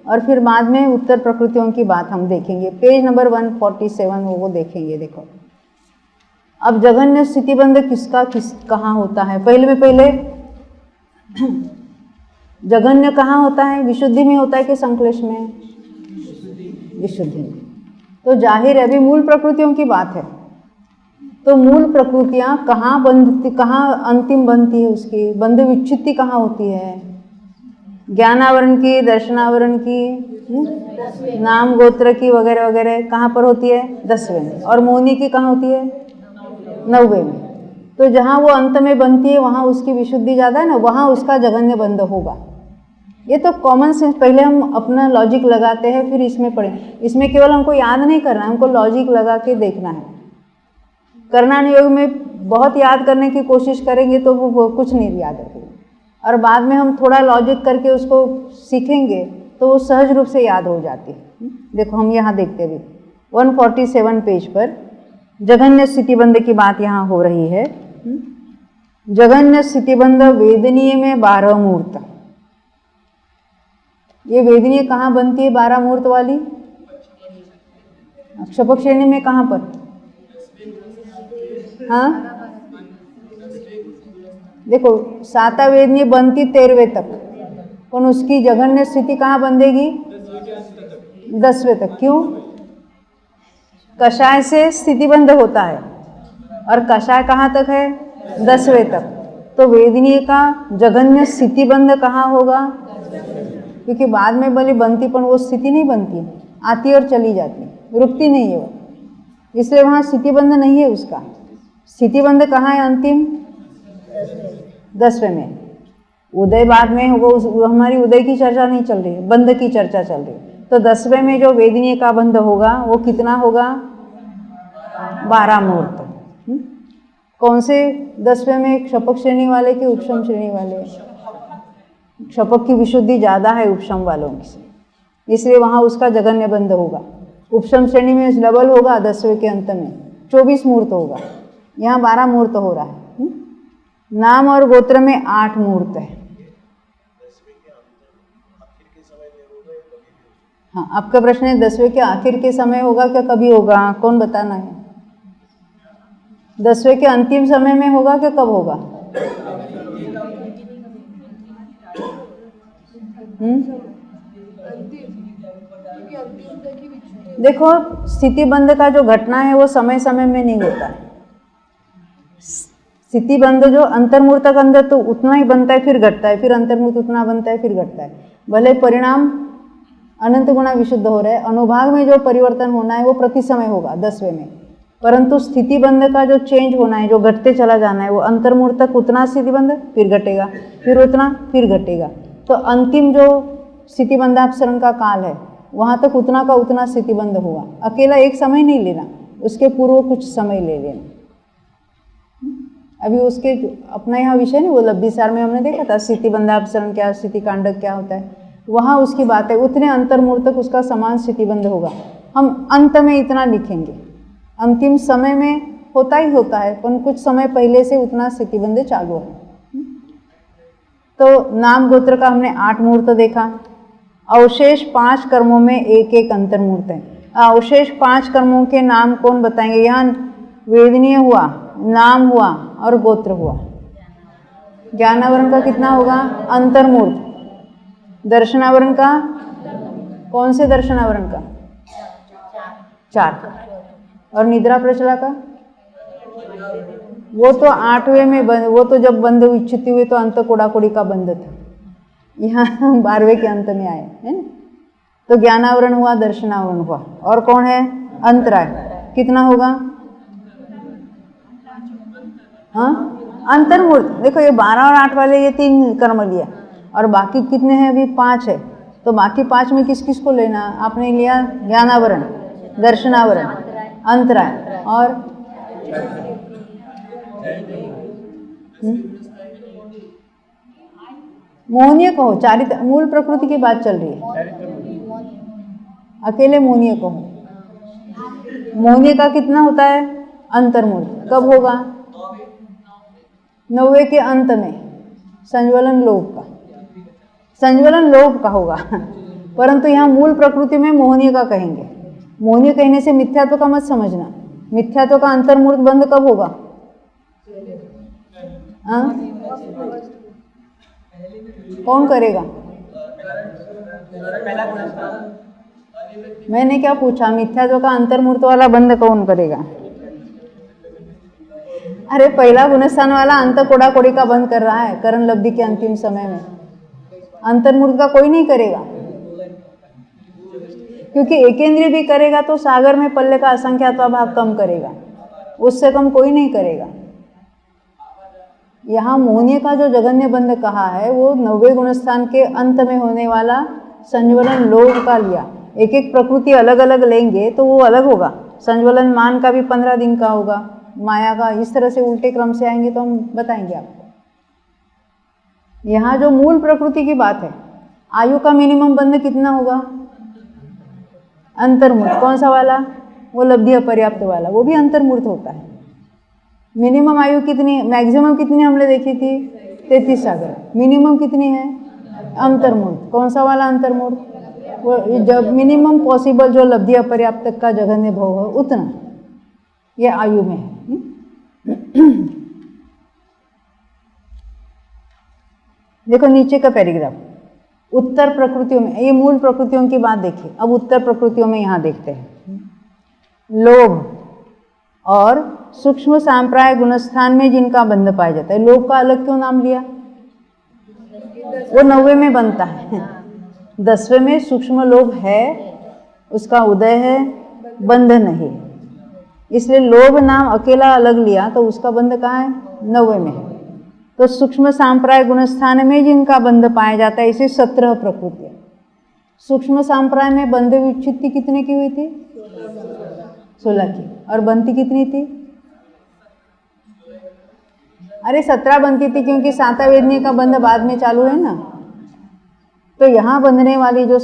और फिर बाद में उत्तर प्रकृतियों की बात हम देखेंगे। पेज नंबर 147 वो देखेंगे। देखो, अब जगन्य स्थितिबंध कहाँ होता है? पहले जगन्य कहाँ होता है? विशुद्धि में होता है कि संक्लेश में? विशुद्धि में। तो जाहिर है अभी मूल प्रकृतियों की बात है, तो मूल प्रकृतियाँ कहाँ बंधती, कहाँ अंतिम बनती है, उसकी बंध विच्छित्ति कहाँ होती है? ज्ञानावरण की, दर्शनावरण की, नाम गोत्र की वगैरह वगैरह कहाँ पर होती है? 10वें में। और मोहिनी की कहाँ होती है? 9वें में। तो जहाँ वो अंत में बनती है वहाँ उसकी विशुद्धि ज़्यादा है ना, वहाँ उसका जगन्य बंध होगा। ये तो कॉमन सेंस, पहले हम अपना लॉजिक लगाते हैं फिर इसमें पढ़ें। इसमें केवल हमको याद नहीं करना है, हमको लॉजिक लगा के देखना है। करणान योग में बहुत याद करने की कोशिश करेंगे तो वो कुछ नहीं याद रखेंगे, और बाद में हम थोड़ा लॉजिक करके उसको सीखेंगे तो वो सहज रूप से याद हो जाती है। देखो हम यहाँ देखते भी 147 पेज पर जघन्य स्थितिबंध की बात यहाँ हो रही है। जघन्य स्थितिबंध वेदनीय में 12 मूर्त। ये वेदनीय कहाँ बनती है 12 मूर्त वाली? क्षपक श्रेणी में कहाँ पर? हाँ देखो साता वेदनीय बनती 13वें तक, पर उसकी जघन्य स्थिति कहाँ बंधेगी? 10वें तक। क्यों? कषाय से स्थितिबंध होता है और कषाय कहाँ तक है? 10वें तक। तो वेदनीय का जघन्य स्थितिबंध कहाँ होगा? क्योंकि बाद में भले बनती पर वो स्थिति नहीं बनती, आती और चली जाती, रुकती नहीं है वो, इसलिए वहाँ स्थितिबंध नहीं है उसका। स्थितिबंध कहाँ है? अंतिम 10वें में। उदय बाद में होगा, हमारी उदय की चर्चा नहीं चल रही है, बंध की चर्चा चल रही है। तो 10वें में जो वेदनीय का बंध होगा वो कितना होगा? 12 मूर्त। कौन से 10वें में? क्षपक श्रेणी वाले कि उपशम श्रेणी वाले? क्षपक की विशुद्धि ज़्यादा है उपशम वालों की से, इसलिए वहाँ उसका जघन्य बंध होगा। उपशम श्रेणी में डबल होगा, 10वें के अंत में 24 मूर्त होगा, यहाँ 12 मूर्त हो रहा है। नाम और गोत्र में 8 मूर्त है। हाँ, आपका प्रश्न है 10वें के आखिर के समय होगा क्या कभी होगा? कौन बताना है? 10वें के अंतिम समय में होगा क्या कब होगा? देखो स्थितिबंध का जो घटना है वो समय समय में नहीं होता है। स्थितिबंध जो अंतर्मूर्त का अंदर तो उतना ही बनता है फिर घटता है, फिर अंतर्मूर्त उतना बनता है फिर घटता है। भले परिणाम अनंत गुणा विशुद्ध हो रहा है, अनुभाग में जो परिवर्तन होना है वो प्रति समय होगा 10वें में, परंतु स्थितिबंध का जो चेंज होना है, जो घटते चला जाना है, वो अंतर्मूर्त तक उतना स्थितिबंध, फिर घटेगा, फिर उतना, फिर घटेगा। तो अंतिम जो स्थितिबंधापसरण का काल है वहाँ तक उतना का उतना स्थितिबंध हुआ। अकेला एक समय नहीं लेना, उसके पूर्व कुछ समय ले लेना। अभी उसके अपना यहाँ विषय नहीं, वो लब्धिसार में हमने देखा था स्थितिबंधापसरण क्या, स्थिति कांडक क्या होता है, वहाँ उसकी बात है। उतने अंतर्मूर्त तक उसका समान स्थितिबंध होगा। हम अंत में इतना लिखेंगे, अंतिम समय में होता ही होता है, पर कुछ समय पहले से उतना स्थितिबंध चालू है। तो नाम गोत्र का हमने 8 मूर्त देखा। अवशेष 5 कर्मों में एक एक अंतर्मूर्त है। अवशेष 5 कर्मों के नाम कौन बताएंगे? यहाँ वेदनीय हुआ, नाम हुआ और गोत्र हुआ। ज्ञानावरण का कितना होगा? अंतर्मूर्त। दर्शनावरण का? कौन से दर्शनावरण का? 4। और निद्रा प्रचला का? वो तो 8वें में बंद, वो तो जब बंद इच्छित हुए तो अंत कोड़ाकोड़ी का बंद था, यहाँ 12वें के अंत में आए है ना। तो ज्ञानावरण हुआ, दर्शनावरण हुआ, और कौन है? अंतराय। कितना होगा? हाँ अंतर्मूर्त। देखो ये 12 और 8 वाले ये 3 कर्म लिया, और बाकी कितने हैं? अभी 5 है। तो बाकी 5 में किस किस को लेना? आपने लिया ज्ञानावरण, दर्शनावरण, अंतराय और मोहनीय कहो। चारित्र मूल प्रकृति की बात चल रही है, अकेले मोहनीय कहो। मोहनीय का कितना होता है? अंतर्मूर्त। कब होगा? 9वें के अंत में, संज्वलन लोभ का, संज्वलन लोभ का होगा। परंतु यहाँ मूल प्रकृति में मोहनीय का कहेंगे। मोहनीय कहने से मिथ्यात्व का मत समझना। मिथ्यात्व का अंतर्मूर्त बंध कब होगा? कौन करेगा? मैंने क्या पूछा? मिथ्यात्व का अंतर्मूर्त वाला बंध कौन करेगा? अरे पहला गुणस्थान वाला अंत कोड़ा कोड़ी का बंद कर रहा है करण लब्धि के अंतिम समय में। अंतर्मूर्त का कोई नहीं करेगा, क्योंकि एकेंद्रीय भी करेगा तो सागर में पल्ले का असंख्यात्वा भाग कम करेगा, उससे कम कोई नहीं करेगा। यहाँ मोहनीय का जो जगन्य बंध कहा है वो 9वें गुणस्थान के अंत में होने वाला संज्वलन लोभ का लिया। एक एक प्रकृति अलग अलग लेंगे तो वो अलग होगा। संज्वलन मान का भी 15 दिन का होगा, माया का, इस तरह से उल्टे क्रम से आएंगे तो हम बताएंगे आपको। यहाँ जो मूल प्रकृति की बात है, आयु का मिनिमम बंध कितना होगा? अंतर्मूर्त। कौन सा वाला? वो लब्धि अपर्याप्त वाला, वो भी अंतर्मूर्त होता है। मिनिमम आयु कितनी, मैक्सिमम कितनी हमने देखी थी? 33 सागर। मिनिमम कितनी है? अंतर्मूर्त। कौन सा वाला अंतर्मूर्त? वो जब मिनिमम पॉसिबल जो लब्धि अपर्याप्त का जघन्य भोग है उतना, ये आयु में है। देखो नीचे का पैराग्राफ, उत्तर प्रकृतियों में, ये मूल प्रकृतियों की बात देखिए। अब उत्तर प्रकृतियों में यहाँ देखते हैं, लोभ और सूक्ष्म सांप्राय गुणस्थान में जिनका बंध पाया जाता है। लोभ का अलग क्यों नाम लिया? वो 90 में बनता है, 10वें में सूक्ष्म लोभ है, उसका उदय है, बंध नहीं, इसलिए लोभ नाम अकेला अलग लिया तो उसका बंध कहाँ है? 90 में है। तो सूक्ष्म सांप्राय गुणस्थान में जिनका बंध पाया जाता है, इसे 17 प्रकृतियां। सूक्ष्म सांप्राय में बंध विच्छित्ति कितने की हुई थी? 16 की। और बनती कितनी थी? अरे 17 बनती थी, क्योंकि साता वेदनीय का बंध बाद में चालू है ना। तो यहाँ बंधने वाली जो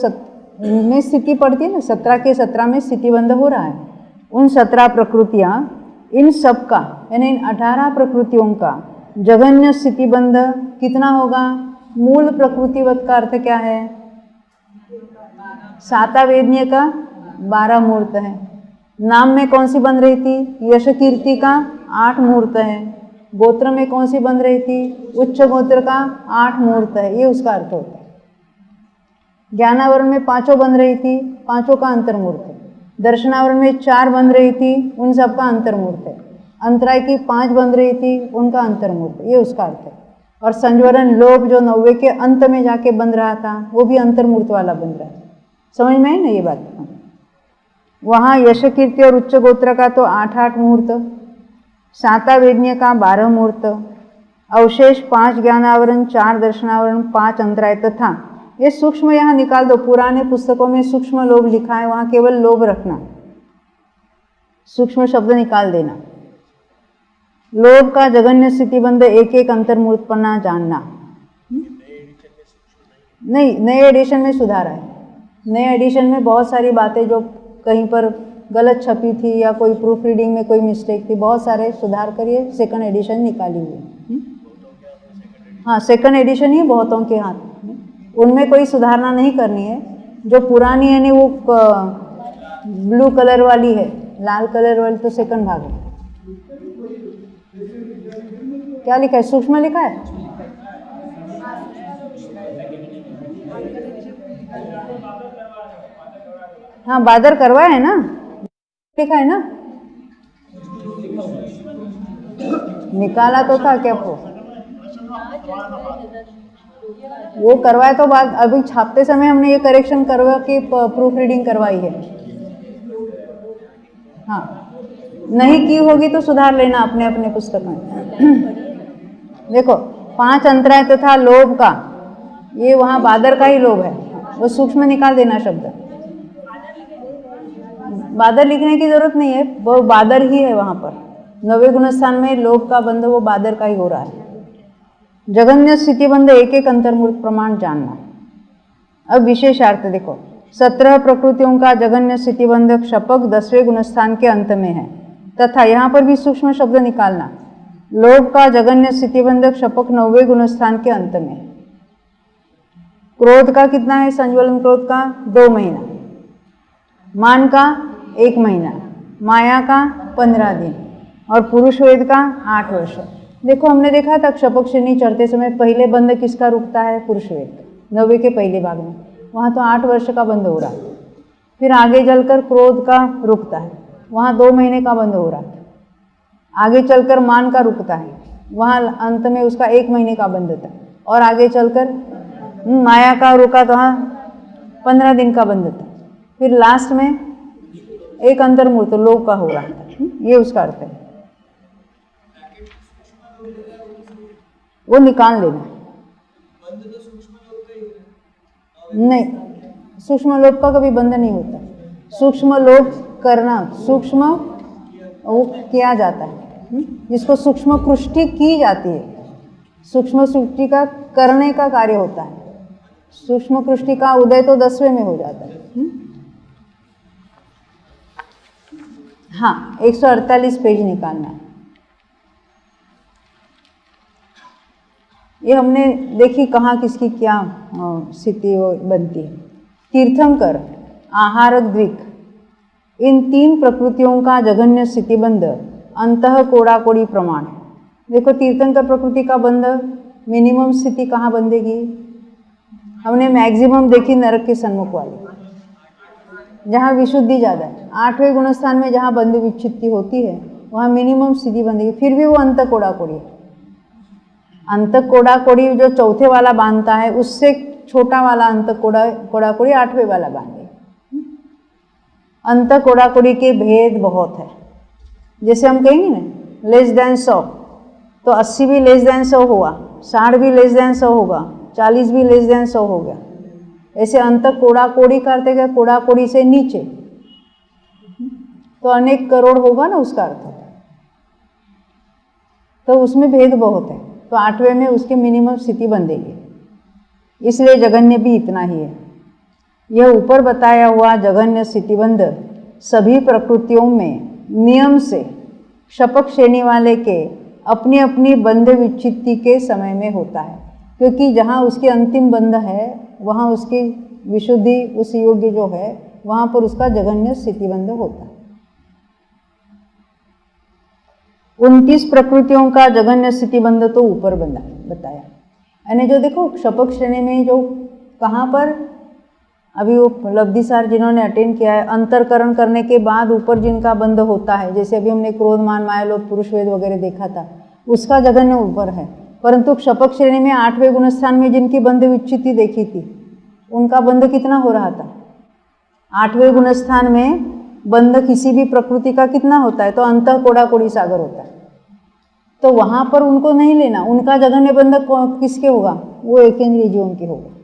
में स्थिति पड़ती है ना, 17 के 17 में स्थिति बंध हो रहा है। उन 17 प्रकृतियाँ, इन सब का यानी इन 18 प्रकृतियों का जघन्य स्थिति बंध कितना होगा? मूल प्रकृतिवत का अर्थ क्या है? साता वेदनीय का 12 मूर्त है। नाम में कौन सी बन रही थी? यश कीर्ति का 8 मूर्त है। गोत्र में कौन सी बन रही थी? उच्च गोत्र का 8 मूर्त है, ये उसका अर्थ होता है। ज्ञानावरण में 5 बन रही थी, 5 का अंतर्मूर्त है। दर्शनावरण में 4 बन रही थी, उन सब का अंतर्मूर्त है। अंतराय की 5 बन रही थी, उनका अंतर्मूर्त, ये उसका अर्थ है। और संज्वरण लोभ जो 90 के अंत में जाके बन रहा था, वो भी अंतर्मूर्त वाला बन रहा है। समझ में है ना ये बात? वहाँ यश कीर्ति और उच्च गोत्र का तो 8-8 मुहूर्त, साता वेदनीय का 12 मुहूर्त, अवशेष 5 ज्ञानावरण, 4 दर्शनावरण, 5 अंतराय तथा ये सूक्ष्म यहाँ निकाल दो। पुराने पुस्तकों में सूक्ष्म लोभ लिखा है, वहाँ केवल लोभ रखना, सूक्ष्म शब्द निकाल देना। लोभ का जघन्य स्थिति बंध एक एक अंतर्मूर्तपना जानना। नहीं, नए एडिशन में सुधार है। नए एडिशन में बहुत सारी बातें जो कहीं पर गलत छपी थी या कोई प्रूफ रीडिंग में कोई मिस्टेक थी, बहुत सारे सुधार करिए, सेकंड एडिशन निकाली हुई। हाँ, सेकंड एडिशन ही बहुतों के हाथ, उनमें कोई सुधारना नहीं करनी है। जो पुरानी है नहीं, वो ब्लू कलर वाली है, लाल कलर वाली तो सेकंड भाग है। क्या लिखा है? सूक्ष्म लिखा है। हाँ, बादर करवाया है ना, लिखा है ना, निकाला तो था क्या वो करवाया तो बाद, अभी छापते समय हमने ये करेक्शन करवा के प्रूफ रीडिंग करवाई है। हाँ, नहीं की होगी तो सुधार लेना अपने अपने पुस्तक में। देखो, 5 अंतराय तथा लोभ का, ये वहाँ बादर का ही लोभ है, वो सूक्ष्म निकाल देना शब्द। बादर लिखने की जरूरत नहीं है, वो बादर ही है वहाँ पर। 90 गुणस्थान में लोभ का बंध वो बादर का ही हो रहा है। जघन्य स्थिति बंध एक एक अंतर्मूर्त प्रमाण जानना। अब विशेषार्थ देखो, 17 प्रकृतियों का जघन्य स्थिति बंध क्षपक 10वें गुणस्थान के अंत में है, तथा यहाँ पर भी सूक्ष्म शब्द निकालना। लोभ का जघन्य स्थिति बंध क्षपक 9वें गुणस्थान के अंत में। क्रोध का कितना है? संज्वलन क्रोध का 2 महीना, मान का 1 महीना, माया का 15 दिन और पुरुष वेद का 8 वर्ष। देखो, हमने देखा था क्षपक श्रेणी चढ़ते समय पहले बंध किसका रुकता है? पुरुष वेद, 90 के पहले भाग में, वहाँ तो 8 वर्ष का बंध हो रहा है। फिर आगे चलकर क्रोध का रुकता है, वहाँ 2 महीने का बंध हो रहा है। आगे चलकर मान का रुकता है, वहाँ अंत में उसका 1 महीने का बंध था। और आगे चलकर माया का रुका तो वहाँ 15 दिन का बंध था। फिर लास्ट में एक अंतर्मूर्त लोभ का हो रहा था, ये उसका अर्थ है। वो निकाल लेना। नहीं, सूक्ष्म लोभ का कभी बंध नहीं होता। सूक्ष्म लोभ करना, सूक्ष्म वो किया जाता है, जिसको सूक्ष्म कृष्टि की जाती है, सूक्ष्म सृष्टि का करने का कार्य होता है। सूक्ष्म कृष्टि का उदय तो 10वें में हो जाता है। हाँ, 148 पेज निकालना है। ये हमने देखी कहाँ किसकी क्या स्थिति बनती है। तीर्थंकर, आहारक द्विक, इन 3 प्रकृतियों का जघन्य स्थितिबंध अंतः कोड़ाकोड़ी प्रमाण है। देखो तीर्थंकर प्रकृति का बंध मिनिमम स्थिति कहाँ बंधेगी? हमने मैक्सिमम देखी नरक के सन्मुख वाली, जहाँ विशुद्धि ज़्यादा है। 8वें गुणस्थान में जहाँ बंध विच्छित्ति होती है वहाँ मिनिमम स्थिति बंधेगी, फिर भी वो अंत कोड़ाकोड़ी है। अंत कोड़ाकोड़ी जो चौथे वाला बांधता है उससे छोटा वाला अंत कोड़ाकोड़ी 8वें वाला बांधे। अंत कोड़ाकोड़ी के भेद बहुत है। जैसे हम कहेंगे ना लेस देन 100, तो 80 भी लेस देन 100 हुआ, 60 भी लेस देन 100 होगा, 40 भी लेस देन 100 हो गया। ऐसे अंत कोड़ाकोड़ी करते गए, कोड़ाकोड़ी से नीचे तो अनेक करोड़ होगा ना उसका अर्थ, तो उसमें भेद बहुत है। तो 8वें में उसके मिनिमम स्थिति बंधेगी, इसलिए जघन्य भी इतना ही है। यह ऊपर बताया हुआ जघन्य स्थितिबंध सभी प्रकृतियों में नियम से शपक श्रेणी वाले के अपनी अपनी बंध विच्छित्ति के समय में होता है, क्योंकि जहाँ उसकी अंतिम बंध है वहाँ उसकी विशुद्धि उस योग्य जो है वहाँ पर उसका जघन्य स्थितिबंध होता है। 29 प्रकृतियों का जघन्य स्थितिबंध तो ऊपर बताया। यानी जो देखो शपक श्रेणी में जो कहाँ पर अभी वो लब्धिसार जिन्होंने अटेंड किया है, अंतरकरण करने के बाद ऊपर जिनका बंध होता है, जैसे अभी हमने क्रोध मान माया लोभ पुरुष वेद वगैरह देखा था, उसका जघन्य ऊपर है। परंतु शपक श्रेणी में 8वें गुणस्थान में जिनकी बंध विच्छित्ति देखी थी उनका बंध कितना हो रहा था? 8वें गुणस्थान में बंध किसी भी प्रकृति का कितना होता है? तो अंतः कोड़ाकोड़ी सागर होता है। तो वहाँ पर उनको नहीं लेना, उनका जघन्य बंध किसके होगा? वो एकेंद्रिय जीवों के होगा।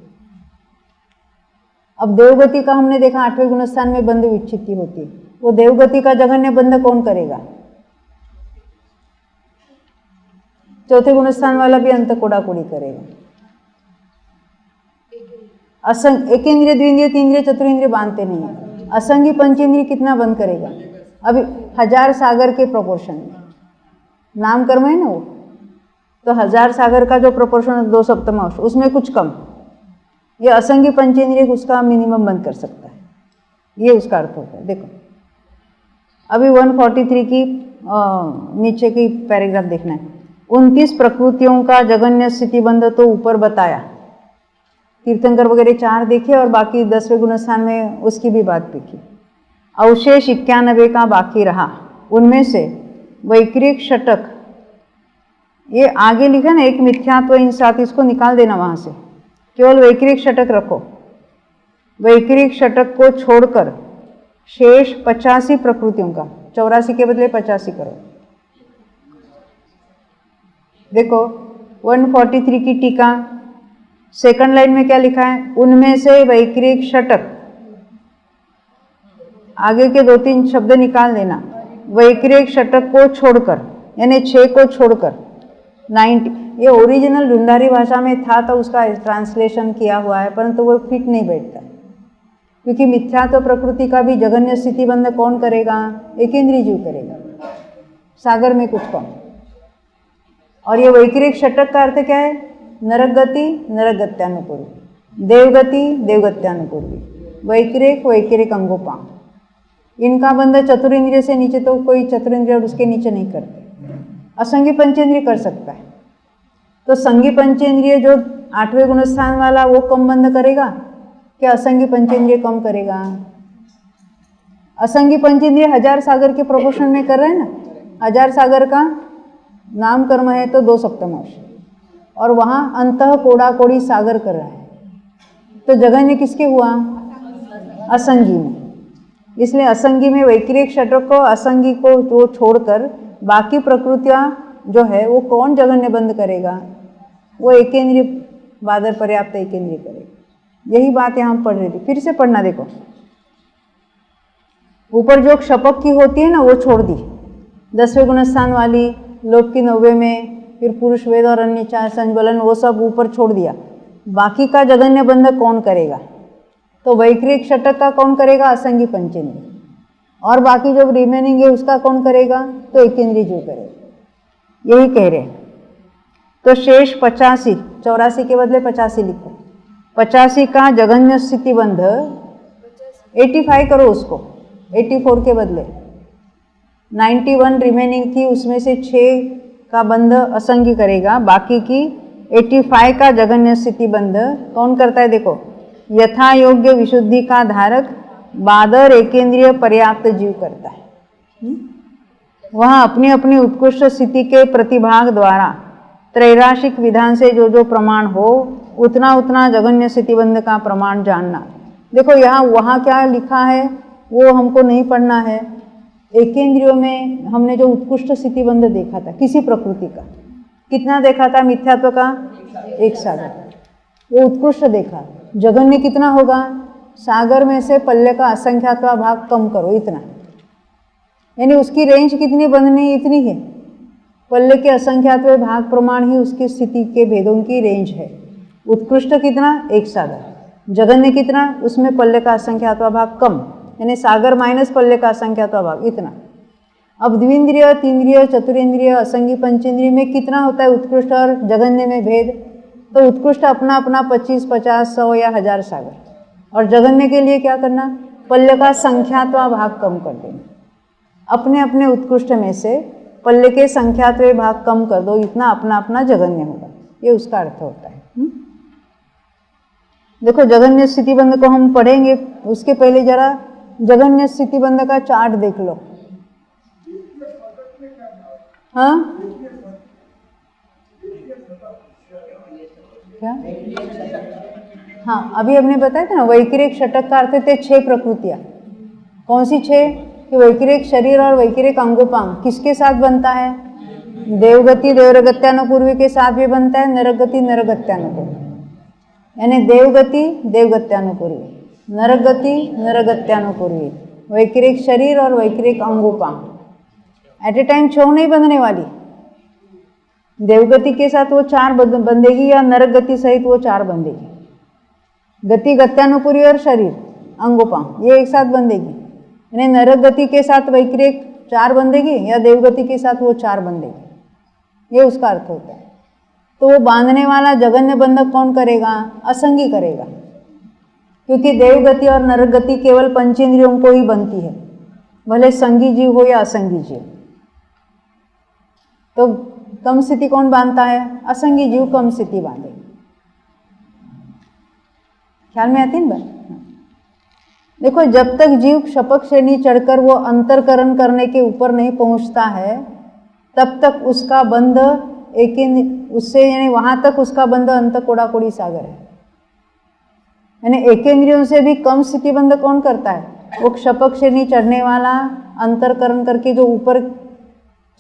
अब देवगति का हमने देखा 8वें गुणस्थान में बंध विच्छित्ति होती है, वो देवगति का जघन्य बंध कौन करेगा? चौथे गुणस्थान वाला भी अंत कोड़ाकोड़ी करेगा। असंग एकेंद्रिय द्विंद्रिय तीन्द्रिय चतुरेंद्रिय बांधते नहीं है। असंगी पंचेंद्रिय कितना बंद करेगा? अभी 1000 सागर के प्रोपोर्शन में नाम कर्म है ना वो, तो 1000 सागर का जो प्रोपोर्शन 2 सप्तमांश उसमें कुछ कम, ये असंगी पंचेंद्रिय उसका मिनिमम बंद कर सकता है, ये उसका अर्थ होता है। देखो अभी 143 की नीचे की पैराग्राफ देखना है। 29 प्रकृतियों का जघन्य स्थितिबंध तो ऊपर बताया, तीर्थंकर वगैरह 4 देखे और बाकी 10वें गुणस्थान में उसकी भी बात देखी। अवशेष 91 का बाकी रहा, उनमें से वैक्रिक षटक, ये आगे लिखा ना एक मिथ्यात्व इन 7, इसको निकाल देना वहाँ से, केवल वैक्रिक षटक रखो। वैक्रिक षटक को छोड़कर शेष 85 प्रकृतियों का, 84 के बदले 85 करो। देखो 143 की टीका सेकंड लाइन में क्या लिखा है? उनमें से वैक्रिक षटक, आगे के 2-3 शब्द निकाल देना। वैक्रिक षटक को छोड़कर, यानी 6 को छोड़कर 90, ये ओरिजिनल ढूंढारी भाषा में था तो उसका ट्रांसलेशन किया हुआ है, परंतु वो फिट नहीं बैठता, क्योंकि मिथ्यात्व प्रकृति का भी जघन्य स्थितिबंध कौन करेगा? एकेंद्रिय जीव करेगा, सागर में कुछ कम। और ये वैक्रिक षटक का अर्थ क्या है? नरक गति नरक गत्यानुपूर्वी, देवगति देवगत्यानुपूर्वी, वैक्रिक वैक्रिक अंगोपांग। इनका बंध चतुरेंद्रिय से नीचे तो कोई चतुरेंद्रिय और उसके नीचे नहीं करते। असंगी पंचेंद्रिय कर सकता है, तो संगी पंचेंद्रिय जो 8वें गुणस्थान वाला वो कम बंध करेगा क्या असंगी पंचेंद्रिय कम करेगा? असंगी पंचेंद्रिय 1000 सागर के प्रोपोर्शन में कर रहे हैं ना। 1000 सागर का नाम कर्म है तो 2 सप्तमांश, और वहाँ अंतः कोड़ाकोड़ी सागर कर रहा है, तो जघन्य किसके हुआ? असंगी में। इसलिए असंगी में वैक्रिक षटक को, असंगी को जो छोड़कर बाकी प्रकृतियाँ जो है वो कौन जघन्य बंद करेगा? वो एकेंद्रिय बादर पर्याप्त एकेंद्रिय करेगा। यही बात यहाँ पढ़ रही थी, फिर से पढ़ना। देखो ऊपर जो शपक की होती है ना वो छोड़ दी, 10वें गुणस्थान वाली लोक की 9वें में, फिर पुरुष वेद और अन्य 4 संज्वलन वो सब ऊपर छोड़ दिया। बाकी का जगन्य बंध कौन करेगा? तो वैक्रिक षटक का कौन करेगा? असंगी पंचेंद्रिय। और बाकी जो रिमेनिंग है उसका कौन करेगा? तो एकेंद्रिय जीव करेगा। यही कह रहे हैं। तो शेष 85, 84 के बदले 85 लिखो। 85 का जगन्य स्थिति बंध 85 करो उसको, 84 के बदले 91 रिमेनिंग थी, उसमें से 6 का बंध असंगी करेगा, बाकी की 85 का जगन्य स्थिति बंध कौन करता है? देखो, यथा योग्य विशुद्धि का धारक बादर एकेंद्रिय पर्याप्त जीव करता है। वह अपनी अपनी उत्कृष्ट स्थिति के प्रतिभाग द्वारा त्रैराशिक विधान से जो जो प्रमाण हो उतना उतना जगन्य स्थितिबंध का प्रमाण जानना। देखो यहाँ वहाँ क्या लिखा है वो हमको नहीं पढ़ना है। एकेंद्रियों में हमने जो उत्कृष्ट स्थितिबंध देखा था किसी प्रकृति का, कितना देखा था? मिथ्यात्व का 1 सागर, वो उत्कृष्ट देखा। जगन्य कितना होगा? सागर में से पल्ले का असंख्यात्वा भाग कम करो, इतना। यानी उसकी रेंज कितनी बंधनी? इतनी है। पल्ले के असंख्यात्व भाग प्रमाण ही उसकी स्थिति के भेदों की रेंज है। उत्कृष्ट कितना? 1 सागर। जगन्य कितना? उसमें पल्ले का असंख्यात्वा भाग कम, यानी सागर माइनस पल्ले का असंख्यात्वा भाग, इतना। अब द्विंद्रिय, तीन्द्रिय, चतुरेंद्रिय, असंगी पंचेंद्रिय में कितना होता है उत्कृष्ट और जगन्य में भेद? तो उत्कृष्ट अपना अपना 25, 50, 100 या 1000 सागर, और जगन्य के लिए क्या करना? पल्ले का संख्यात्वा भाग कम कर देना। अपने अपने उत्कृष्ट में से पल्ले के संख्यात्व भाग कम कर दो, इतना अपना अपना जगन्य होगा। ये उसका अर्थ होता है। देखो जगन्य स्थितिबंध को हम पढ़ेंगे, उसके पहले जरा जगन्य स्थितिबंध का चार्ट देख लो। हाँ क्या? हाँ, अभी हमने बताया था ना, वैक्रिक षटक का अर्थ थे 6 प्रकृतियां। कौन सी 6? कि वैक्रिक शरीर और वैक्रिक अंगोपांग किसके साथ बनता है? देवगति देवरगत्यानुपूर्वी के साथ भी बनता है, नरगति नरगत्यानुपूर्वी। यानी देवगति देवगत्यानुपूर्वी, नरगति नरगत्यानुपूर्वी, वैक्रिक शरीर और वैक्रिक अंगोपांग। एट ए टाइम 6 नहीं बंधने वाली। देवगति के साथ वो 4 बंधेगी या नरगति सहित वो 4 बंधेगी। गति गत्यानुपूर्वी और शरीर अंगोपांग ये एक साथ बंधेगी। यानी नरगति के साथ वैक्रिक 4 बंधेगी या देवगति के साथ वो 4 बंधेगी। ये उसका अर्थ होता है। तो वो बांधने वाला जगन्य बंधक कौन करेगा? असंगी करेगा, क्योंकि देवगति और नरगति केवल पंचेंद्रियों को ही बनती है, भले संगी जीव हो या असंगी जीव। तो कम स्थिति कौन बांधता है? असंगी जीव कम स्थिति बांधेगी। ख्याल में आती है बात? देखो, जब तक जीव क्षपक श्रेणी चढ़कर वो अंतरकरण करने के ऊपर नहीं पहुंचता है तब तक उसका बंध उससे, यानी वहां तक उसका बंध अंत कोड़ा कोड़ी सागर है। यानी एकेंद्रियों से भी कम स्थिति बंध कौन करता है? वो क्षपक श्रेणी चढ़ने वाला अंतरकरण करके जो ऊपर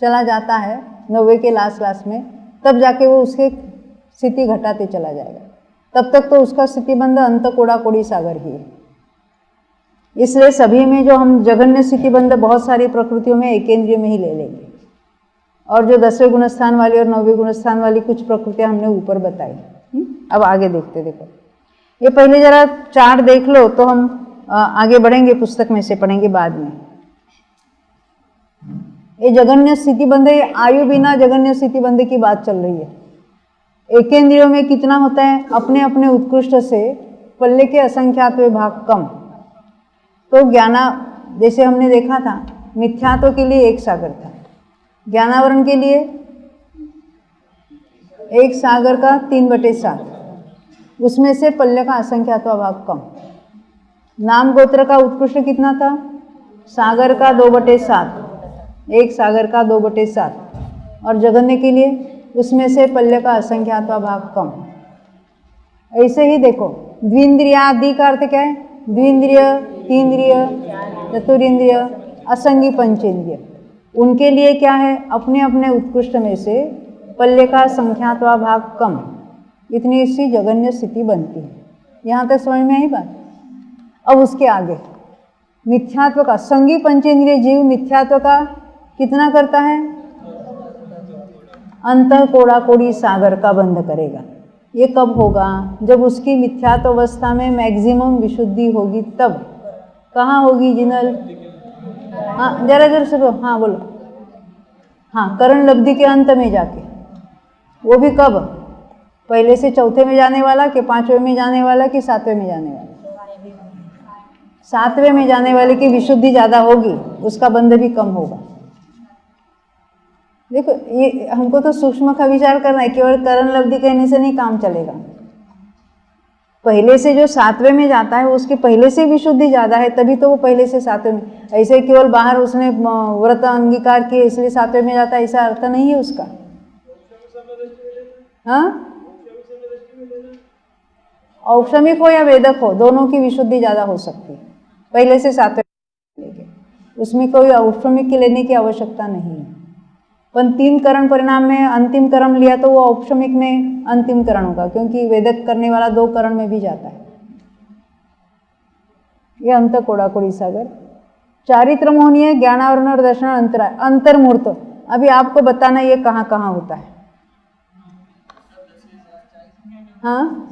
चला जाता है 90 के लास्ट में, तब जाके वो उसके स्थिति घटाते चला जाएगा। तब तक तो उसका स्थिति बंध अंत कोड़ा कोड़ी सागर ही है। इसलिए सभी में जो हम जगन्य स्थिति बंध बहुत सारी प्रकृतियों में एकेंद्रिय में ही ले लेंगे, और जो 10वें गुणस्थान वाली और 9वें गुणस्थान वाली कुछ प्रकृतियां हमने ऊपर बताई। अब आगे देखते। देखो ये पहले जरा चार्ट देख लो, तो हम आगे बढ़ेंगे, पुस्तक में से पढ़ेंगे बाद में। ये जगन्य स्थिति बंध, ये आयु बिना जगन्य स्थिति बंध की बात चल रही है। एकेंद्रियों में कितना होता है? अपने अपने उत्कृष्ट से पल्ले के असंख्यात्व भाग कम। तो जैसे हमने देखा था, मिथ्यात्व के लिए 1 सागर था, ज्ञानावरण के लिए 1 सागर का 3/7, उसमें से पल्ले का असंख्यात्व भाग कम। नाम गोत्र का उत्कृष्ट कितना था? सागर का 2/7, 1 सागर का 2/7, और जगन्य के लिए उसमें से पल्ले का असंख्यात्व भाग कम। ऐसे ही देखो, द्विंद्रियादि का अर्थ क्या है? द्विंद्रिय, तीन्द्रिय, चतुरेंद्रिय, असंगी पंचेंद्रिय, उनके लिए क्या है? अपने अपने उत्कृष्ट में से पल्ले का संख्यात्वा भाग कम, इतनी इसकी जगन्य स्थिति बनती है। यहाँ तक समझ में आई बात? अब उसके आगे मिथ्यात्व का, संगी पंचेंद्रिय जीव मिथ्यात्व का कितना करता है? अंतः कोड़ा-कोड़ी सागर का बंध करेगा। ये कब होगा? जब उसकी मिथ्यात्व अवस्था में मैक्सिमम विशुद्धि होगी तब। कहाँ होगी जिनल? हाँ जरा सुनो, हाँ बोलो। हाँ, करण लब्धि के अंत में जाके। वो भी कब? पहले से चौथे में जाने वाला कि पांचवें में जाने वाला कि सातवें में जाने वाला? सातवें में जाने वाले की विशुद्धि ज़्यादा होगी, उसका बंध भी कम होगा। देखो ये हमको तो सूक्ष्म का विचार करना है, केवल करण लब्धि कहने से नहीं काम चलेगा। पहले से जो सातवें में जाता है उसके पहले से विशुद्धि ज़्यादा है, तभी तो वो पहले से सातवें में। ऐसे केवल बाहर उसने व्रत अंगीकार किए इसलिए सातवें में जाता है, ऐसा अर्थ नहीं है उसका। हाँ, औक्षमिक हो या वेदक हो, दोनों की विशुद्धि ज़्यादा हो सकती है पहले से सातवें में। उसमें कोई औक्षमिक की लेने की आवश्यकता नहीं है। पर 3 करण परिणाम में अंतिम करण लिया तो वो औक्षमिक में अंतिम करण होगा, क्योंकि वेदक करने वाला 2 करण में भी जाता है। ये अंत कोड़ा-कोड़ी सागर। चारित्र मोहनी है, ज्ञानावरण और दर्शन अंतरा, अंतर्मूर्त। अभी आपको बताना ये कहाँ कहाँ होता है। हाँ,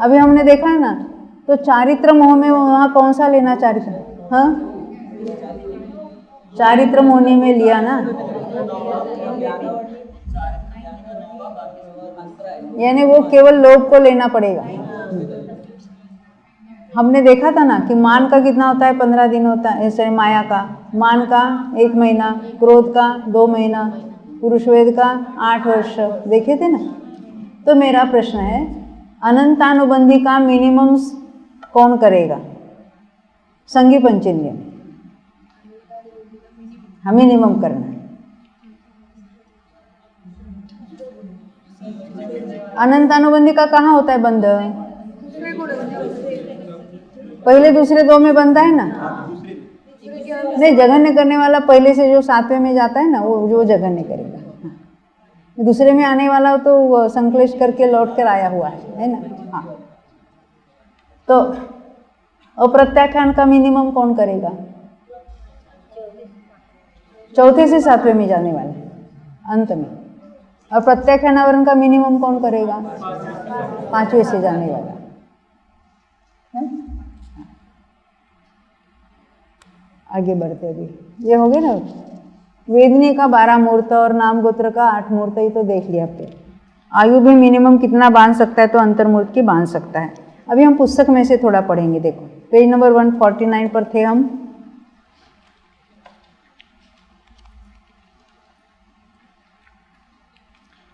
अभी हमने देखा है ना, तो चारित्र मोह में वहाँ कौन सा लेना? चारित्र, हाँ चारित्र मोहनी में लिया ना, यानी वो केवल लोभ को लेना पड़ेगा। हमने देखा था ना कि मान का कितना होता है? 15 दिन होता है। ऐसे माया का, मान का 1 महीना, क्रोध का 2 महीना, पुरुषवेद का 8 वर्ष, देखे थे ना। तो मेरा प्रश्न है, अनंतानुबंधी का मिनिमम कौन करेगा? संगी पंचेंद्रिय में हम मिनिमम करना है। अनंतानुबंधी का कहाँ होता है बंध? पहले दूसरे 2 में बंधा है ना। नहीं, जघन्य करने वाला पहले से जो सातवें में जाता है ना, वो जो जघन्य करेगा। हाँ। दूसरे में आने वाला तो संकलेश करके लौट कर आया हुआ है ना। हाँ, तो अप्रत्याख्यान का मिनिमम कौन करेगा? चौथे से सातवें में जाने वाला अंत में। और प्रत्याख्यान आवरण का मिनिमम कौन करेगा? 5वें से जाने वाला है? आगे बढ़ते अभी ये हो गया ना। वेदनी का 12 मूर्त और नाम गोत्र का 8 मूर्त, ही तो देख लिया आपने। आयु भी मिनिमम कितना बांध सकता है? तो अंतर्मूर्त की बांध सकता है। अभी हम पुस्तक में से थोड़ा पढ़ेंगे। देखो पेज नंबर 149 पर थे हम।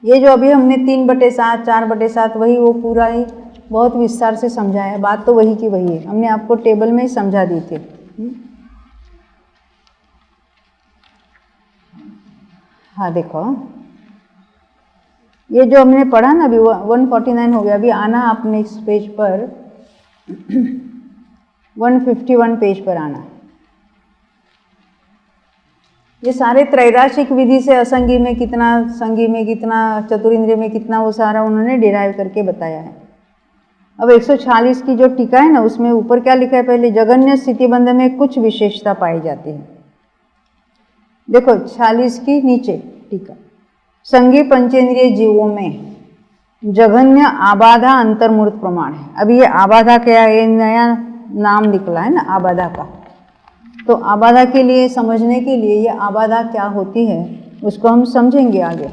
ये जो अभी हमने 3/7, 4/7, वही वो पूरा ही बहुत विस्तार से समझाया है। बात तो वही की वही है, हमने आपको टेबल में ही समझा दी थी। हाँ देखो, ये जो हमने पढ़ा ना अभी 149 हो गया। अभी आना आपने इस पेज पर 151 पेज पर आना। ये सारे त्रैराशिक विधि से असंगी में कितना, संगी में कितना, चतुरिंद्रिय में कितना, वो सारा उन्होंने डिराइव करके बताया है। अब 146 की जो टीका है ना, उसमें ऊपर क्या लिखा है? पहले जगन्य स्थिति बंध में कुछ विशेषता पाई जाती है। देखो 46 की नीचे टीका, संगी पंचेंद्रिय जीवों में जघन्य आबाधा अंतर्मूर्त प्रमाण है। अभी ये आबाधा क्या है? नया नाम निकला है ना आबाधा का। तो आबाधा के लिए, समझने के लिए ये आबाधा क्या होती है उसको हम समझेंगे आगे।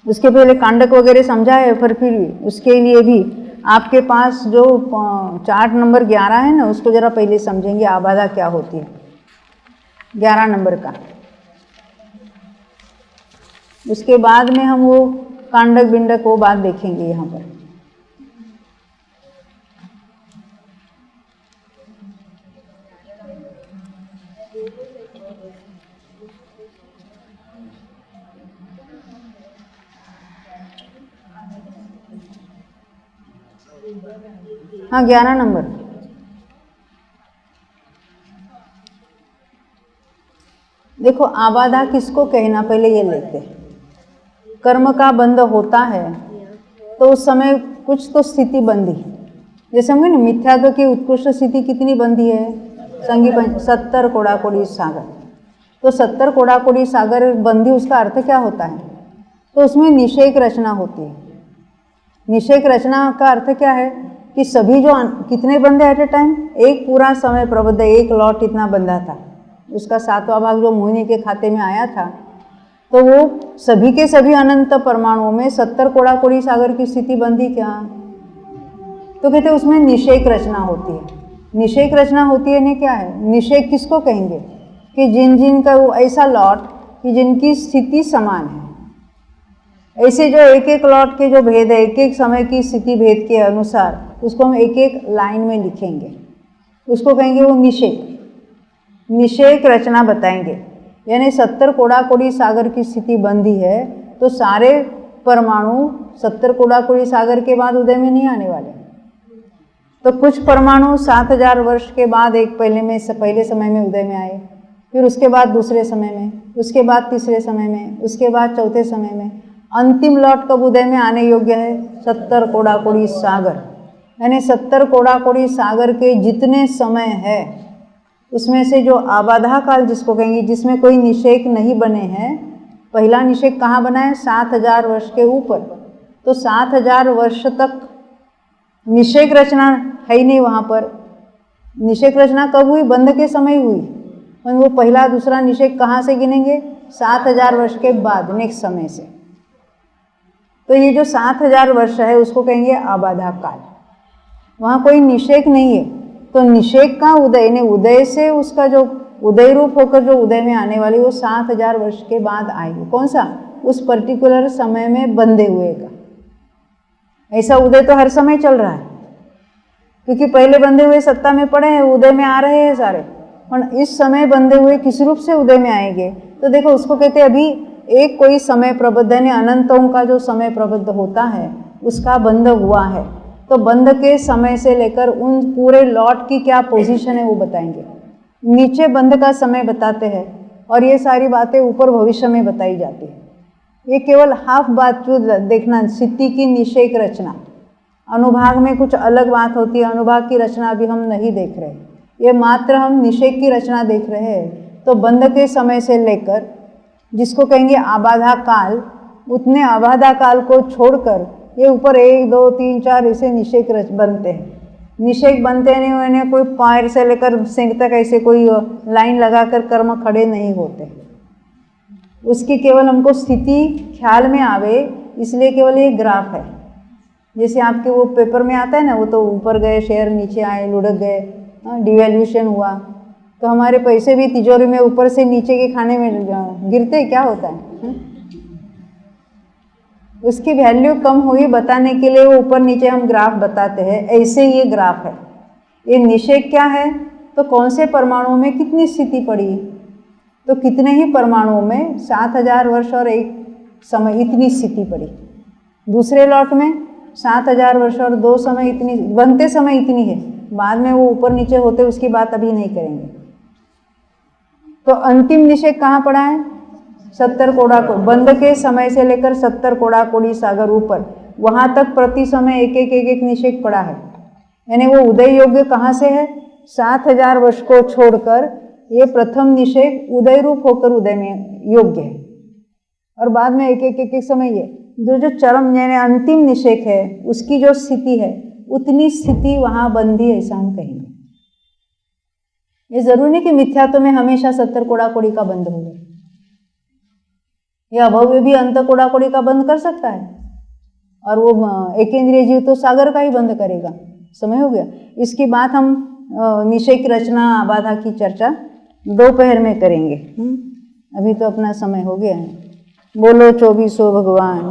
उसके पहले कांडक वगैरह समझा है, पर फिर भी उसके लिए भी आपके पास जो चार्ट नंबर 11 है ना, उसको जरा पहले समझेंगे आबाधा क्या होती है। 11 नंबर का, उसके बाद में हम वो कांडक बिंडक वो बात देखेंगे यहाँ पर। हाँ 11 नंबर। देखो आबाधा किसको कहना, पहले ये लेते हैं। कर्म का बंध होता है तो उस समय कुछ तो स्थिति बंधी, जैसे होंगे ना मिथ्यात्व की उत्कृष्ट स्थिति कितनी बंधी है? संगी 70 कोड़ाकोड़ी सागर। तो 70 कोड़ाकोड़ी सागर बंदी, उसका अर्थ क्या होता है? तो उसमें निषेक रचना होती है। निषेक रचना का अर्थ क्या है कि सभी जो कितने बंदे एट ए टाइम, एक पूरा समय प्रबुद्ध, एक लॉट इतना बंधा था, उसका 7वां भाग जो मोहिनी के खाते में आया था, तो वो सभी के सभी अनंत परमाणुओं में 70 कोड़ाकोड़ी सागर की स्थिति बंधी क्या? तो कहते उसमें निषेक रचना होती है। निषेक रचना होती है ने क्या है? निषेक किसको कहेंगे? कि जिन जिन का वो ऐसा लॉट कि जिनकी स्थिति समान है। ऐसे जो एक एक लॉट के जो भेद है, एक एक समय की स्थिति भेद के अनुसार उसको हम एक एक लाइन में लिखेंगे, उसको कहेंगे वो निषेक, निषेक रचना बताएंगे। यानी 70 कोड़ाकोड़ी सागर की स्थिति बंधी है तो सारे परमाणु 70 कोड़ाकोड़ी सागर के बाद उदय में नहीं आने वाले। तो कुछ परमाणु 7000 वर्ष के बाद एक पहले समय में उदय में आए, फिर उसके बाद दूसरे समय में, उसके बाद तीसरे समय में, उसके बाद चौथे समय में। अंतिम लॉट कब उदय में आने योग्य है? 70 कोड़ाकोड़ी सागर। यानी 70 कोड़ाकोड़ी सागर के जितने समय है उसमें से जो आबाधा काल जिसको कहेंगे, जिसमें कोई निषेक नहीं बने हैं। पहला निषेक कहाँ बना है? 7000 वर्ष के ऊपर। तो 7000 वर्ष तक निषेक रचना है ही नहीं वहाँ पर। निषेक रचना कब हुई? बंध के समय हुई। वो पहला दूसरा निषेक कहाँ से गिनेंगे? 7000 वर्ष के बाद, नेक्स्ट समय से। तो ये जो 7000 वर्ष है उसको कहेंगे आबाधा काल। वहाँ कोई निषेक नहीं है। तो निषेक का उदय ने उदय से उसका जो उदय रूप होकर जो उदय में आने वाली वो 7000 वर्ष के बाद आएगी। कौन सा? उस पर्टिकुलर समय में बंधे हुए का। ऐसा उदय तो हर समय चल रहा है, क्योंकि पहले बंधे हुए सत्ता में पड़े हैं, उदय में आ रहे हैं सारे। पर इस समय बंधे हुए किस रूप से उदय में आएंगे? तो देखो उसको कहते हैं अभी एक कोई समय प्रबद्ध, यानी अनंतों का जो समय प्रबद्ध होता है उसका बंध हुआ है। तो बंध के समय से लेकर उन पूरे लॉट की क्या पोजीशन है वो बताएंगे। नीचे बंध का समय बताते हैं और ये सारी बातें ऊपर भविष्य में बताई जाती है। ये केवल हाफ बात जो देखना, स्थिति की निषेक रचना। अनुभाग में कुछ अलग बात होती है, अनुभाग की रचना अभी हम नहीं देख रहे, ये मात्र हम निषेक की रचना देख रहे हैं। तो बंध के समय से लेकर जिसको कहेंगे आबाधा काल, उतने आबाधा काल को छोड़कर ये ऊपर 1 2 3 4 ऐसे निषेक बनते हैं। निषेक बनते नहीं हुए, कोई पैर से लेकर सिंह तक ऐसे कोई लाइन लगाकर कर्म खड़े नहीं होते। उसकी केवल हमको स्थिति ख्याल में आवे, इसलिए केवल ये ग्राफ है। जैसे आपके वो पेपर में आता है ना, वो तो ऊपर गए शेयर, नीचे आए, लुढ़क गए, डिवैल्यूशन हुआ, तो हमारे पैसे भी तिजोरी में ऊपर से नीचे के खाने में गिरते, क्या होता है? उसकी वैल्यू कम हुई बताने के लिए वो ऊपर नीचे हम ग्राफ बताते हैं। ऐसे ये ग्राफ है। ये निषेक क्या है? तो कौन से परमाणुओं में कितनी स्थिति पड़ी, तो कितने ही परमाणुओं में 7000 वर्ष और एक समय इतनी स्थिति पड़ी। दूसरे लॉट में 7000 वर्ष और 2 समय इतनी, बनते समय इतनी है, बाद में वो ऊपर नीचे होते, उसकी बात अभी नहीं करेंगे। तो अंतिम निषेक कहाँ पड़ा है? 70 कोड़ाकोड़ी। बंध के समय से लेकर 70 कोड़ाकोड़ी सागर ऊपर, वहाँ तक प्रति समय एक एक निषेक पड़ा है। यानी वो उदय योग्य कहाँ से है? 7000 वर्ष को छोड़कर ये प्रथम निषेक उदय रूप होकर उदय में योग्य है। और बाद में एक एक समय ये जो चरम यानी अंतिम निषेक है उसकी जो स्थिति है उतनी स्थिति वहाँ बंधी, ऐसा हम कहेंगे। ये जरूरी नहीं कि मिथ्यात्व में हमेशा 70 कोड़ाकोड़ी का बंध होगा। ये अभव्य भी अंत कोड़ाकोड़ी का बंद कर सकता है, और वो एकेंद्रिय जीव तो सागर का ही बंद करेगा। समय हो गया। इसकी बात हम निषेक रचना आबाधा की चर्चा दोपहर में करेंगे। अभी तो अपना समय हो गया है। बोलो 24 भगवान।